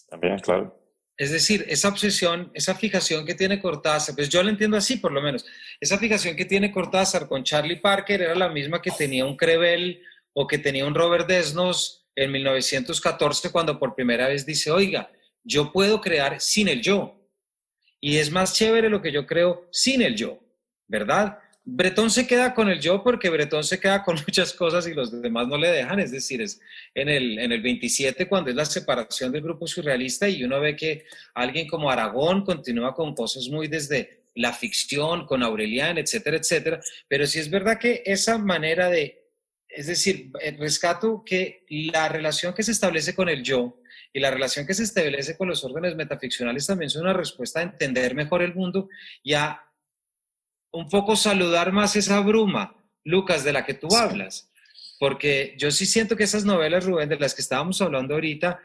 B: También, claro.
A: Es decir, esa obsesión, esa fijación que tiene Cortázar, pues yo lo entiendo así por lo menos, esa fijación que tiene Cortázar con Charlie Parker era la misma que tenía un Crevel o que tenía un Robert Desnos en 1914, cuando por primera vez dice, oiga, yo puedo crear sin el yo, y es más chévere lo que yo creo sin el yo, ¿verdad? Breton se queda con el yo porque Breton se queda con muchas cosas y los demás no le dejan, es decir, es en el 27 cuando es la separación del grupo surrealista y uno ve que alguien como Aragón continúa con cosas muy desde la ficción, con Aurelián, etcétera, etcétera, pero sí es verdad que esa manera es decir, rescato que la relación que se establece con el yo y la relación que se establece con los órdenes metaficcionales también son una respuesta a entender mejor el mundo y a un poco saludar más esa bruma, Lucas, de la que tú hablas. Porque yo sí siento que esas novelas, Rubén, de las que estábamos hablando ahorita,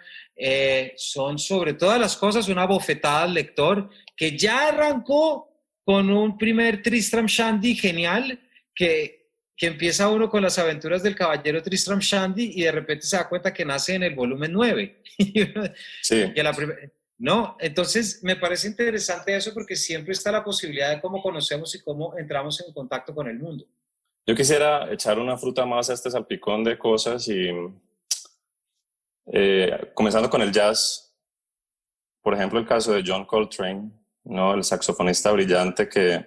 A: son sobre todas las cosas una bofetada al lector que ya arrancó con un primer Tristram Shandy genial que empieza uno con las aventuras del caballero Tristram Shandy y de repente se da cuenta que nace en el volumen 9.
B: Sí.
A: ¿No? Entonces, me parece interesante eso porque siempre está la posibilidad de cómo conocemos y cómo entramos en contacto con el mundo.
B: Yo quisiera echar una fruta más a este salpicón de cosas y comenzando con el jazz, por ejemplo, el caso de John Coltrane, ¿no? El saxofonista brillante que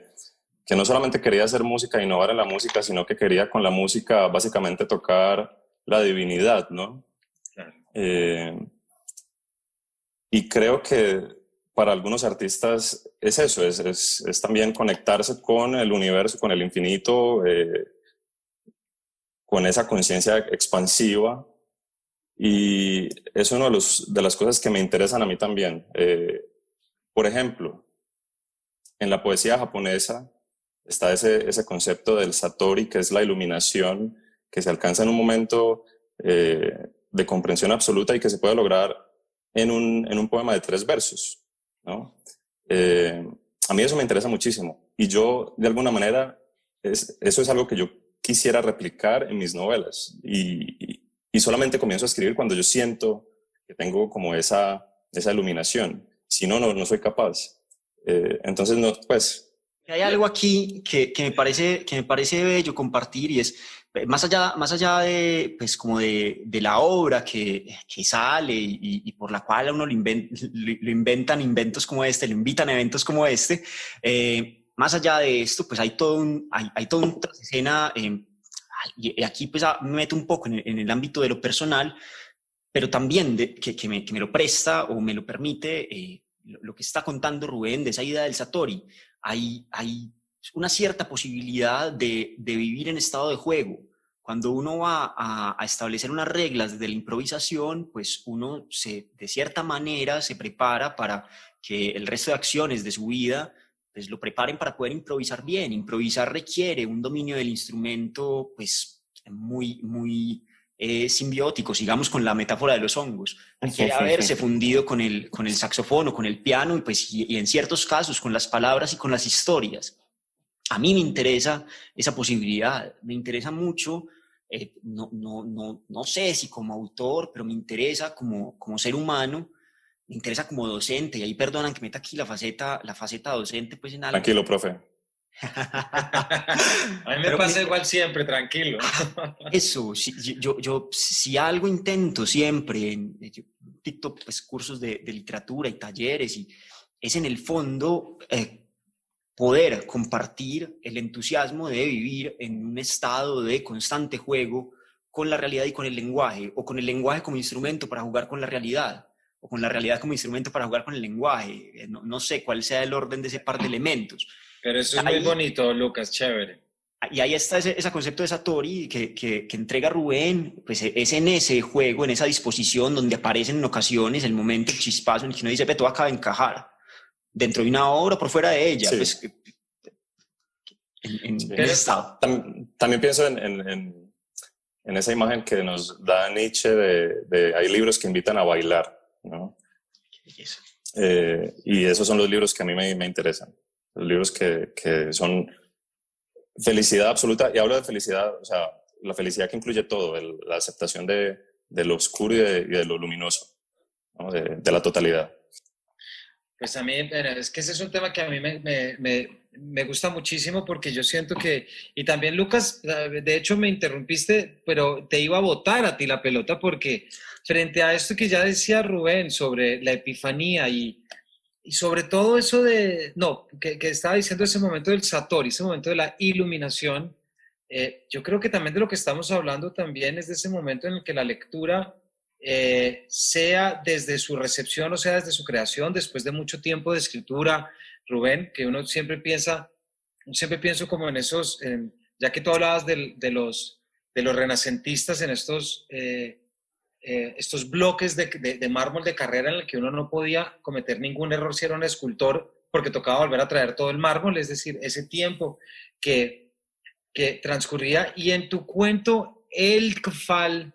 B: no solamente quería hacer música, innovar en la música, sino que quería con la música básicamente tocar la divinidad, ¿no?
A: Claro.
B: Y creo que para algunos artistas es eso, es también conectarse con el universo, con el infinito, con esa conciencia expansiva. Y es una de las cosas que me interesan a mí también. Por ejemplo, en la poesía japonesa está ese concepto del satori, que es la iluminación, que se alcanza en un momento de comprensión absoluta y que se puede lograr en un poema de 3 versos, ¿no? A mí eso me interesa muchísimo y yo, de alguna manera, eso es algo que yo quisiera replicar en mis novelas y solamente comienzo a escribir cuando yo siento que tengo como esa iluminación. Si no, no soy capaz. Entonces, no, pues,
C: Hay algo aquí que me parece bello compartir y es, más allá de, pues, como de la obra que sale y por la cual a uno lo inventan inventos como este, lo invitan a eventos como este, más allá de esto, pues hay toda una escena, y aquí pues me meto un poco en el ámbito de lo personal, pero también que me lo presta o me lo permite lo que está contando Rubén de esa idea del Satori. Hay una cierta posibilidad de vivir en estado de juego. Cuando uno va a establecer unas reglas desde la improvisación, pues uno de cierta manera se prepara para que el resto de acciones de su vida pues lo preparen para poder improvisar bien. Improvisar requiere un dominio del instrumento pues muy simbiótico, sigamos con la metáfora de los hongos. Requiere haberse fundido con el saxofón o con el piano y en ciertos casos con las palabras y con las historias. A mí me interesa esa posibilidad, me interesa mucho, no sé si como autor, pero me interesa como ser humano, me interesa como docente, y ahí perdonan que meta aquí la faceta docente pues en algo.
B: Tranquilo, profe.
A: A mí me pasa igual siempre, tranquilo.
C: Eso, si algo intento siempre, yo dicto pues, cursos de literatura y talleres, y es en el fondo poder compartir el entusiasmo de vivir en un estado de constante juego con la realidad y con el lenguaje, o con el lenguaje como instrumento para jugar con la realidad, o con la realidad como instrumento para jugar con el lenguaje. No sé cuál sea el orden de ese par de elementos.
A: Pero eso es muy bonito, Lucas, chévere.
C: Y ahí está ese concepto de Satori que entrega Rubén, pues es en ese juego, en esa disposición donde aparecen en ocasiones el momento, el chispazo en el que uno dice, todo acaba de encajar, dentro de una obra o por fuera de ella. Sí. Pues, en ese estado.
B: También pienso en esa imagen que nos da Nietzsche hay libros que invitan a bailar, ¿no?
C: Qué belleza.
B: Y esos son los libros que a mí me interesan. Los libros que son felicidad absoluta, y hablo de felicidad, o sea, la felicidad que incluye todo, la aceptación de lo oscuro y de lo luminoso, ¿no? de la totalidad.
A: Pues a mí, es que ese es un tema que a mí me gusta muchísimo, porque yo siento que, y también Lucas, de hecho me interrumpiste, pero te iba a botar a ti la pelota, porque frente a esto que ya decía Rubén sobre la epifanía y sobre todo eso que estaba diciendo, ese momento del Satori, ese momento de la iluminación, yo creo que también de lo que estamos hablando también es de ese momento en el que la lectura, sea desde su recepción o sea desde su creación, después de mucho tiempo de escritura, Rubén, que uno siempre pienso como en esos, ya que tú hablabas de los renacentistas en estos bloques de mármol de carrera en el que uno no podía cometer ningún error si era un escultor, porque tocaba volver a traer todo el mármol, es decir, ese tiempo que transcurría. Y en tu cuento, El Kfal,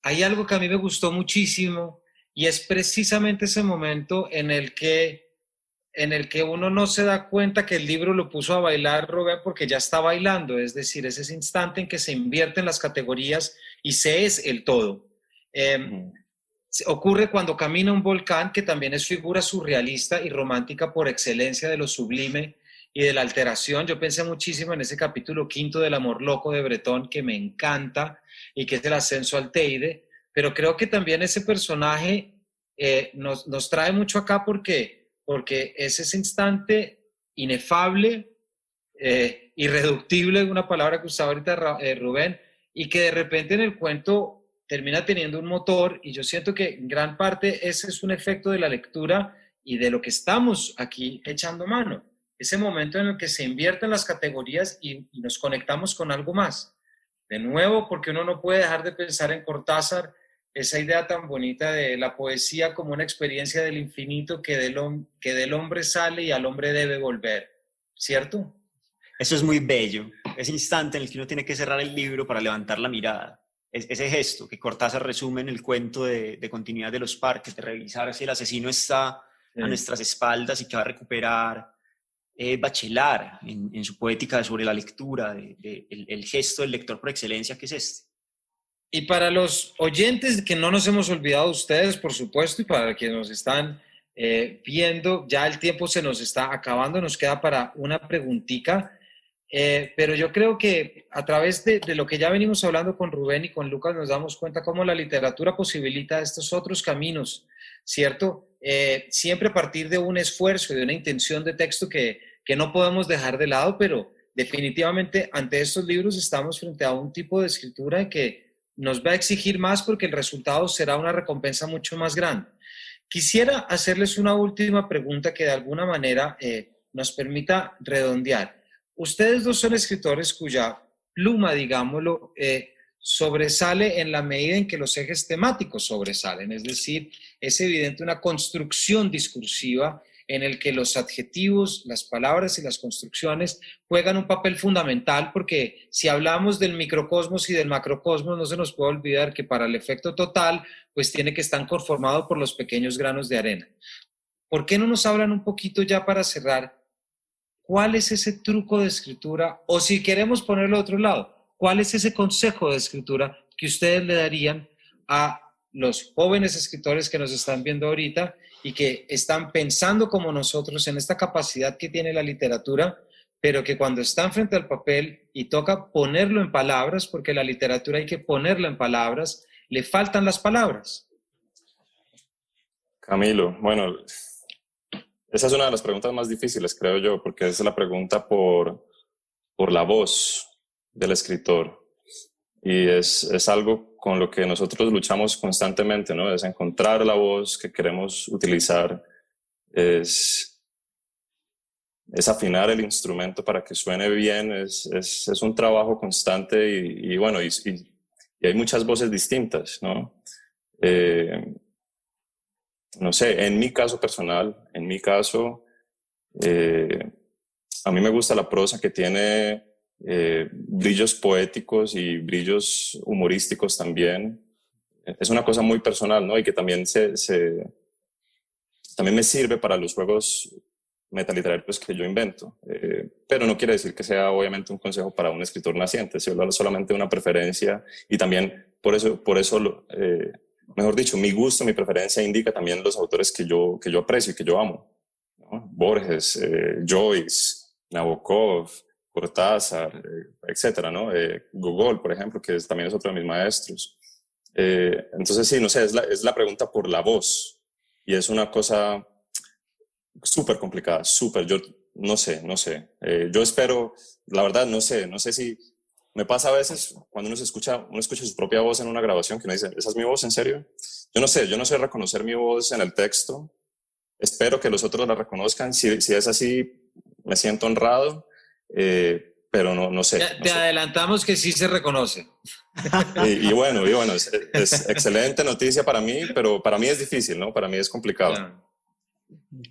A: hay algo que a mí me gustó muchísimo, y es precisamente ese momento en el que uno no se da cuenta que el libro lo puso a bailar, Rubén, porque ya está bailando, es decir, es ese instante en que se invierten las categorías y se es el todo. Ocurre cuando camina un volcán, que también es figura surrealista y romántica por excelencia de lo sublime y de la alteración. Yo pensé muchísimo en ese capítulo 5 del Amor Loco de Bretón, que me encanta, y que es el ascenso al Teide, pero creo que también ese personaje nos trae mucho acá porque es ese instante inefable, irreductible, una palabra que usaba ahorita Rubén, y que de repente en el cuento termina teniendo un motor, y yo siento que en gran parte ese es un efecto de la lectura y de lo que estamos aquí echando mano. Ese momento en el que se invierten las categorías y nos conectamos con algo más. De nuevo, porque uno no puede dejar de pensar en Cortázar, esa idea tan bonita de la poesía como una experiencia del infinito que del hombre sale y al hombre debe volver, ¿cierto?
C: Eso es muy bello, ese instante en el que uno tiene que cerrar el libro para levantar la mirada. Ese gesto que Cortázar resume en el cuento de continuidad de los parques, de revisar si el asesino está a nuestras espaldas y que va a recuperar Bachelard en su poética sobre la lectura, el gesto del lector por excelencia que es este.
A: Y para los oyentes que no nos hemos olvidado de ustedes, por supuesto, y para quienes nos están viendo, ya el tiempo se nos está acabando, nos queda para una preguntita, pero yo creo que a través de lo que ya venimos hablando con Rubén y con Lucas nos damos cuenta cómo la literatura posibilita estos otros caminos, ¿cierto? Siempre a partir de un esfuerzo y de una intención de texto que no podemos dejar de lado, pero definitivamente ante estos libros estamos frente a un tipo de escritura que nos va a exigir más porque el resultado será una recompensa mucho más grande. Quisiera hacerles una última pregunta que de alguna manera nos permita redondear. Ustedes dos son escritores cuya pluma, digámoslo, sobresale en la medida en que los ejes temáticos sobresalen, es decir, es evidente una construcción discursiva en el que los adjetivos, las palabras y las construcciones juegan un papel fundamental, porque si hablamos del microcosmos y del macrocosmos, no se nos puede olvidar que para el efecto total, pues tiene que estar conformado por los pequeños granos de arena. ¿Por qué no nos hablan un poquito ya para cerrar? ¿Cuál es ese truco de escritura? O si queremos ponerlo a otro lado, ¿cuál es ese consejo de escritura que ustedes le darían a los jóvenes escritores que nos están viendo ahorita y que están pensando como nosotros en esta capacidad que tiene la literatura, pero que cuando están frente al papel y toca ponerlo en palabras, porque la literatura hay que ponerla en palabras, le faltan las palabras?
B: Camilo, bueno, esa es una de las preguntas más difíciles, creo yo, porque es la pregunta por la voz del escritor. Y es algo con lo que nosotros luchamos constantemente, ¿no? Es encontrar la voz que queremos utilizar, es afinar el instrumento para que suene bien, es un trabajo constante y bueno, y hay muchas voces distintas, ¿no? No sé, en mi caso personal, a mí me gusta la prosa que tiene brillos poéticos y brillos humorísticos también. Es una cosa muy personal, ¿no? Y que también también me sirve para los juegos metaliterarios que yo invento. Pero no quiere decir que sea obviamente un consejo para un escritor naciente, sino solamente una preferencia, y también por eso mejor dicho, mi gusto, mi preferencia indica también los autores que yo aprecio y que yo amo, ¿no? Borges, Joyce, Nabokov, Cortázar, etcétera, ¿no? Gogol, por ejemplo, que también es otro de mis maestros. Entonces, sí, no sé, es la pregunta por la voz. Y es una cosa súper complicada, yo no sé. Yo espero, la verdad, no sé si... Me pasa a veces cuando uno escucha su propia voz en una grabación, que uno dice, ¿esa es mi voz, en serio? Yo no sé reconocer mi voz en el texto. Espero que los otros la reconozcan. Si es así, me siento honrado. Pero no sé.
A: Te adelantamos que sí se reconoce.
B: Y bueno, es excelente noticia para mí, pero para mí es difícil, ¿no? Para mí es complicado.
A: Claro.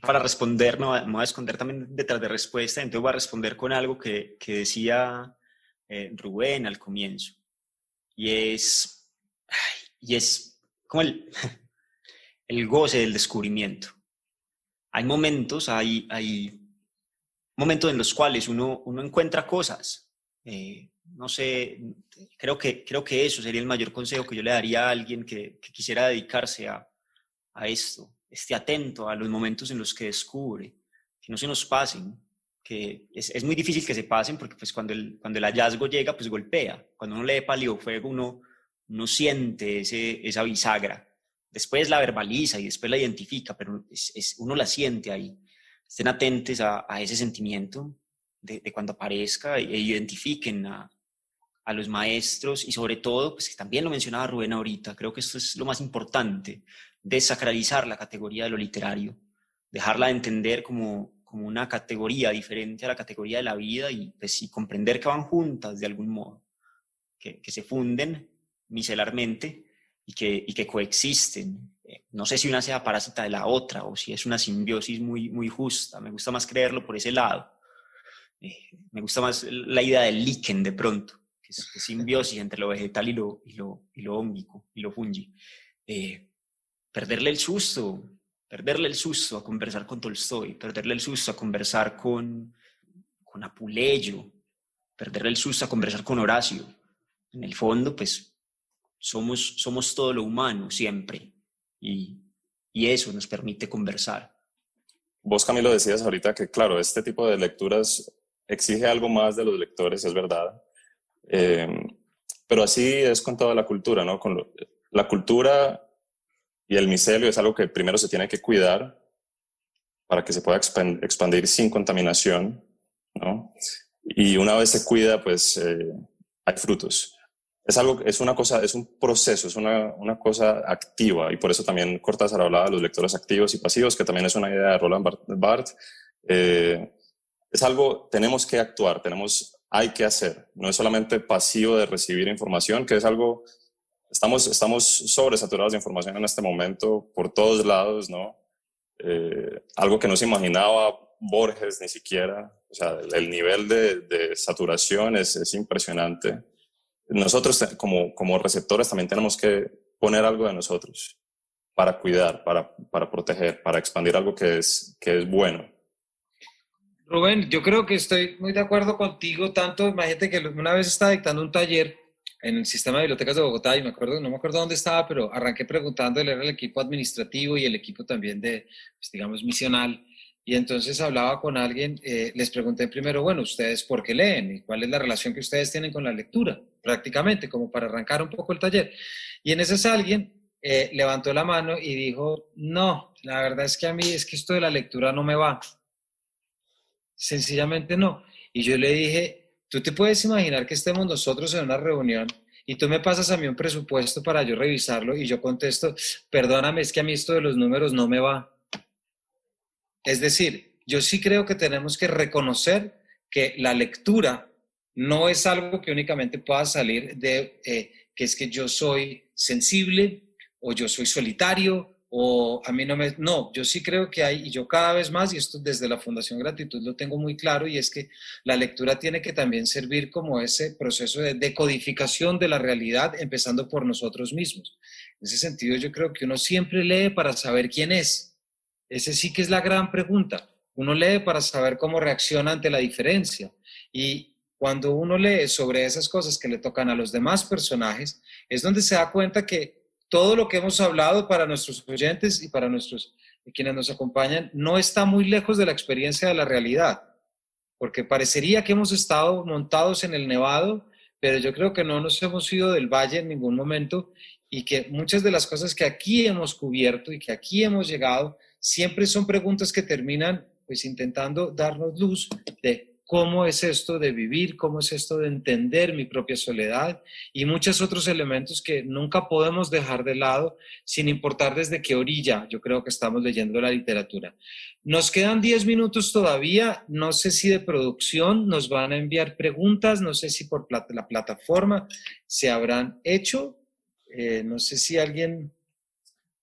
C: Para responder, me voy a esconder también detrás de respuesta, entonces voy a responder con algo que decía Rubén al comienzo. Y es como el goce del descubrimiento. Hay momentos en los cuales uno encuentra cosas. No sé, creo que eso sería el mayor consejo que yo le daría a alguien que quisiera dedicarse a esto. Esté atento a los momentos en los que descubre, que no se nos pasen, que es muy difícil que se pasen porque pues cuando el hallazgo llega, pues golpea. Cuando uno lee Paliófuego, uno siente esa bisagra. Después la verbaliza y después la identifica, pero uno la siente ahí. Estén atentos a ese sentimiento de cuando aparezca e identifiquen a los maestros y sobre todo, pues que también lo mencionaba Rubén ahorita, creo que esto es lo más importante, desacralizar la categoría de lo literario, dejarla de entender como una categoría diferente a la categoría de la vida y comprender que van juntas de algún modo, que se funden micelarmente y que coexisten. No sé si una sea parásita de la otra o si es una simbiosis muy, muy justa. Me gusta más creerlo por ese lado. Me gusta más la idea del líquen de pronto, que es simbiosis entre lo vegetal y lo óngico y lo fungi. Perderle el susto a conversar con Tolstoy, perderle el susto a conversar con Apuleyo, perderle el susto a conversar con Horacio. En el fondo, pues, somos todo lo humano siempre y eso nos permite conversar.
B: vos, Camilo, decías ahorita que, claro, este tipo de lecturas exige algo más de los lectores, es verdad. Pero así es con toda la cultura, ¿no? La cultura y el micelio es algo que primero se tiene que cuidar para que se pueda expandir sin contaminación, ¿no? Y una vez se cuida, pues hay frutos. Es una cosa, es un proceso, es una cosa activa, y por eso también Cortázar hablaba de los lectores activos y pasivos, que también es una idea de Roland Barthes. Es algo, tenemos que actuar, hay que hacer. No es solamente pasivo de recibir información, que es algo, estamos sobresaturados de información en este momento por todos lados, ¿no? Algo que no se imaginaba Borges ni siquiera. O sea, el nivel de saturación es impresionante. Nosotros como receptores también tenemos que poner algo de nosotros para cuidar, para proteger, para expandir algo que es bueno.
A: Rubén, yo creo que estoy muy de acuerdo contigo, tanto, imagínate que una vez estaba dictando un taller en el sistema de bibliotecas de Bogotá y no me acuerdo dónde estaba, pero arranqué preguntándole al equipo administrativo y el equipo también de, pues, digamos, misional. Y entonces hablaba con alguien, les pregunté primero, bueno, ¿ustedes por qué leen? ¿Y cuál es la relación que ustedes tienen con la lectura? Prácticamente, como para arrancar un poco el taller. Y en ese alguien levantó la mano y dijo, no, la verdad es que a mí es que esto de la lectura no me va. Sencillamente no. Y yo le dije, tú te puedes imaginar que estemos nosotros en una reunión y tú me pasas a mí un presupuesto para yo revisarlo y yo contesto, perdóname, es que a mí esto de los números no me va. Es decir, yo sí creo que tenemos que reconocer que la lectura no es algo que únicamente pueda salir de que es que yo soy sensible o yo soy solitario o a mí no me... No, yo sí creo que hay, y yo cada vez más, y esto desde la Fundación Gratitud lo tengo muy claro, y es que la lectura tiene que también servir como ese proceso de decodificación de la realidad, empezando por nosotros mismos. En ese sentido, yo creo que uno siempre lee para saber quién es. Ese sí que es la gran pregunta. Uno lee para saber cómo reacciona ante la diferencia. Y cuando uno lee sobre esas cosas que le tocan a los demás personajes, es donde se da cuenta que todo lo que hemos hablado para nuestros oyentes y para quienes nos acompañan no está muy lejos de la experiencia de la realidad. Porque parecería que hemos estado montados en el nevado, pero yo creo que no nos hemos ido del valle en ningún momento y que muchas de las cosas que aquí hemos cubierto y que aquí hemos llegado siempre son preguntas que terminan pues intentando darnos luz de cómo es esto de vivir, cómo es esto de entender mi propia soledad y muchos otros elementos que nunca podemos dejar de lado sin importar desde qué orilla yo creo que estamos leyendo la literatura. Nos quedan 10 minutos todavía, no sé si de producción nos van a enviar preguntas, no sé si por la plataforma se habrán hecho, no sé si alguien...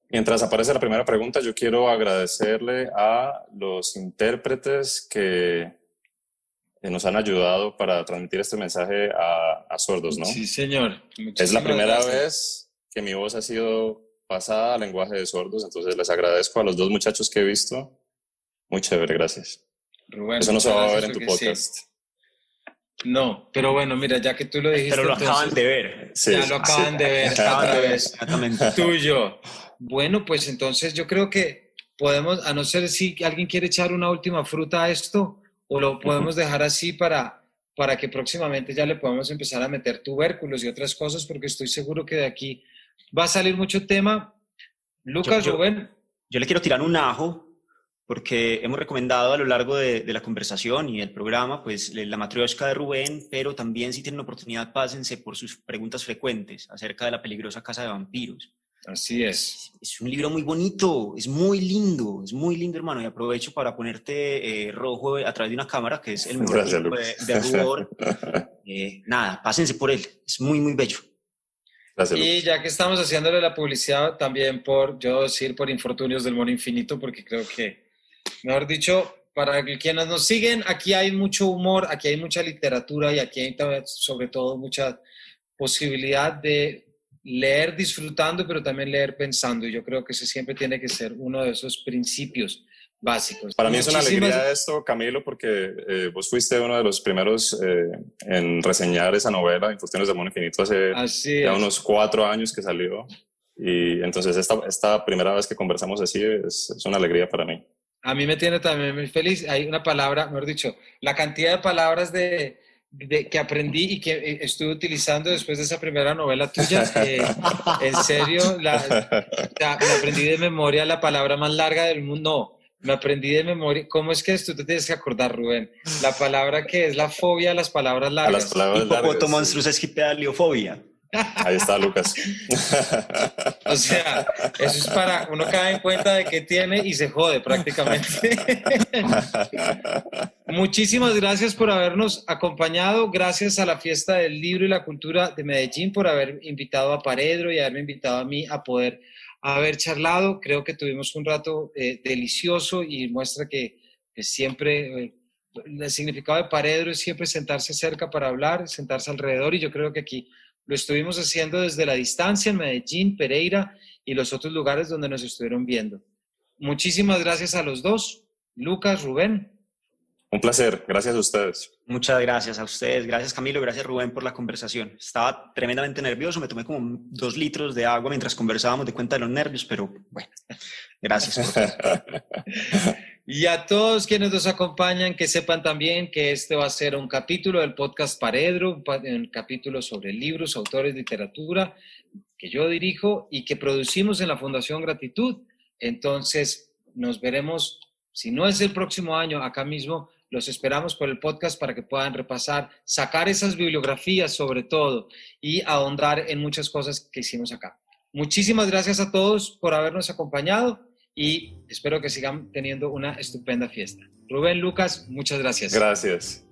B: Mientras aparece la primera pregunta, yo quiero agradecerle a los intérpretes que nos han ayudado para transmitir este mensaje a sordos, ¿no?
A: Sí, señor.
B: Es la primera vez que mi voz ha sido pasada al lenguaje de sordos, entonces les agradezco a los dos muchachos que he visto. Muy chévere, gracias.
A: Rubén,
B: eso no se va a ver en tu podcast.
A: Sí. No, pero bueno, mira, ya que tú lo dijiste...
C: Pero lo
A: entonces,
C: acaban de ver.
A: Sí, ya lo acaban de ver otra vez. Exactamente. Tuyo. Bueno, pues entonces yo creo que podemos, a no ser si alguien quiere echar una última fruta a esto, o lo podemos dejar así para que próximamente ya le podamos empezar a meter tubérculos y otras cosas, porque estoy seguro que de aquí va a salir mucho tema. Lucas, Rubén.
C: Yo le quiero tirar un ajo, porque hemos recomendado a lo largo de la conversación y del programa, pues la Matrioshka de Rubén, pero también si tienen la oportunidad, pásense por sus preguntas frecuentes acerca de la peligrosa casa de vampiros.
A: Así es.
C: Es un libro muy bonito, es muy lindo, hermano, y aprovecho para ponerte rojo a través de una cámara, que es el mejor tipo de rubor. Nada, pásense por él, es muy, muy bello.
A: Gracias, y ya que estamos haciéndole la publicidad, también por Infortunios del Mono Infinito, porque creo que, mejor dicho, para quienes nos siguen, aquí hay mucho humor, aquí hay mucha literatura y aquí hay sobre todo mucha posibilidad de leer disfrutando, pero también leer pensando. Y yo creo que ese siempre tiene que ser uno de esos principios básicos.
B: Para mí es una alegría esto, Camilo, porque vos fuiste uno de los primeros en reseñar esa novela, Infortunios del Mono Infinito, hace ya unos 4 años que salió. Y entonces esta primera vez que conversamos así es una alegría para mí.
A: A mí me tiene también muy feliz. Hay una palabra, mejor dicho, la cantidad de palabras que aprendí y que estuve utilizando después de esa primera novela tuya. En serio, me aprendí de memoria la palabra más larga del mundo. No, me aprendí de memoria. ¿Cómo es que tú te tienes que acordar, Rubén? La palabra que es la fobia a las palabras largas.
B: A las palabras largas.
C: Hippopoto monstrus esquipedaliofobia.
B: Ahí está, Lucas.
A: O sea, eso es para uno cae en cuenta de qué tiene y se jode prácticamente. Muchísimas gracias por habernos acompañado. Gracias a la Fiesta del Libro y la Cultura de Medellín por haber invitado a Paredro y haberme invitado a mí a poder haber charlado. Creo que tuvimos un rato delicioso y muestra que siempre el significado de Paredro es siempre sentarse cerca para hablar, sentarse alrededor, y yo creo que aquí lo estuvimos haciendo desde la distancia en Medellín, Pereira y los otros lugares donde nos estuvieron viendo. Muchísimas gracias a los dos. Lucas, Rubén.
B: Un placer. Gracias a ustedes.
C: Muchas gracias a ustedes. Gracias, Camilo. Gracias, Rubén, por la conversación. Estaba tremendamente nervioso. Me tomé como 2 litros de agua mientras conversábamos, de cuenta de los nervios, pero bueno, gracias.
A: Y a todos quienes nos acompañan, que sepan también que este va a ser un capítulo del podcast Paredro, un capítulo sobre libros, autores, literatura, que yo dirijo y que producimos en la Fundación Gratitud. Entonces, nos veremos, si no es el próximo año, acá mismo. Los esperamos por el podcast para que puedan repasar, sacar esas bibliografías sobre todo y ahondar en muchas cosas que hicimos acá. Muchísimas gracias a todos por habernos acompañado y espero que sigan teniendo una estupenda fiesta. Rubén, Lucas, muchas gracias.
B: Gracias.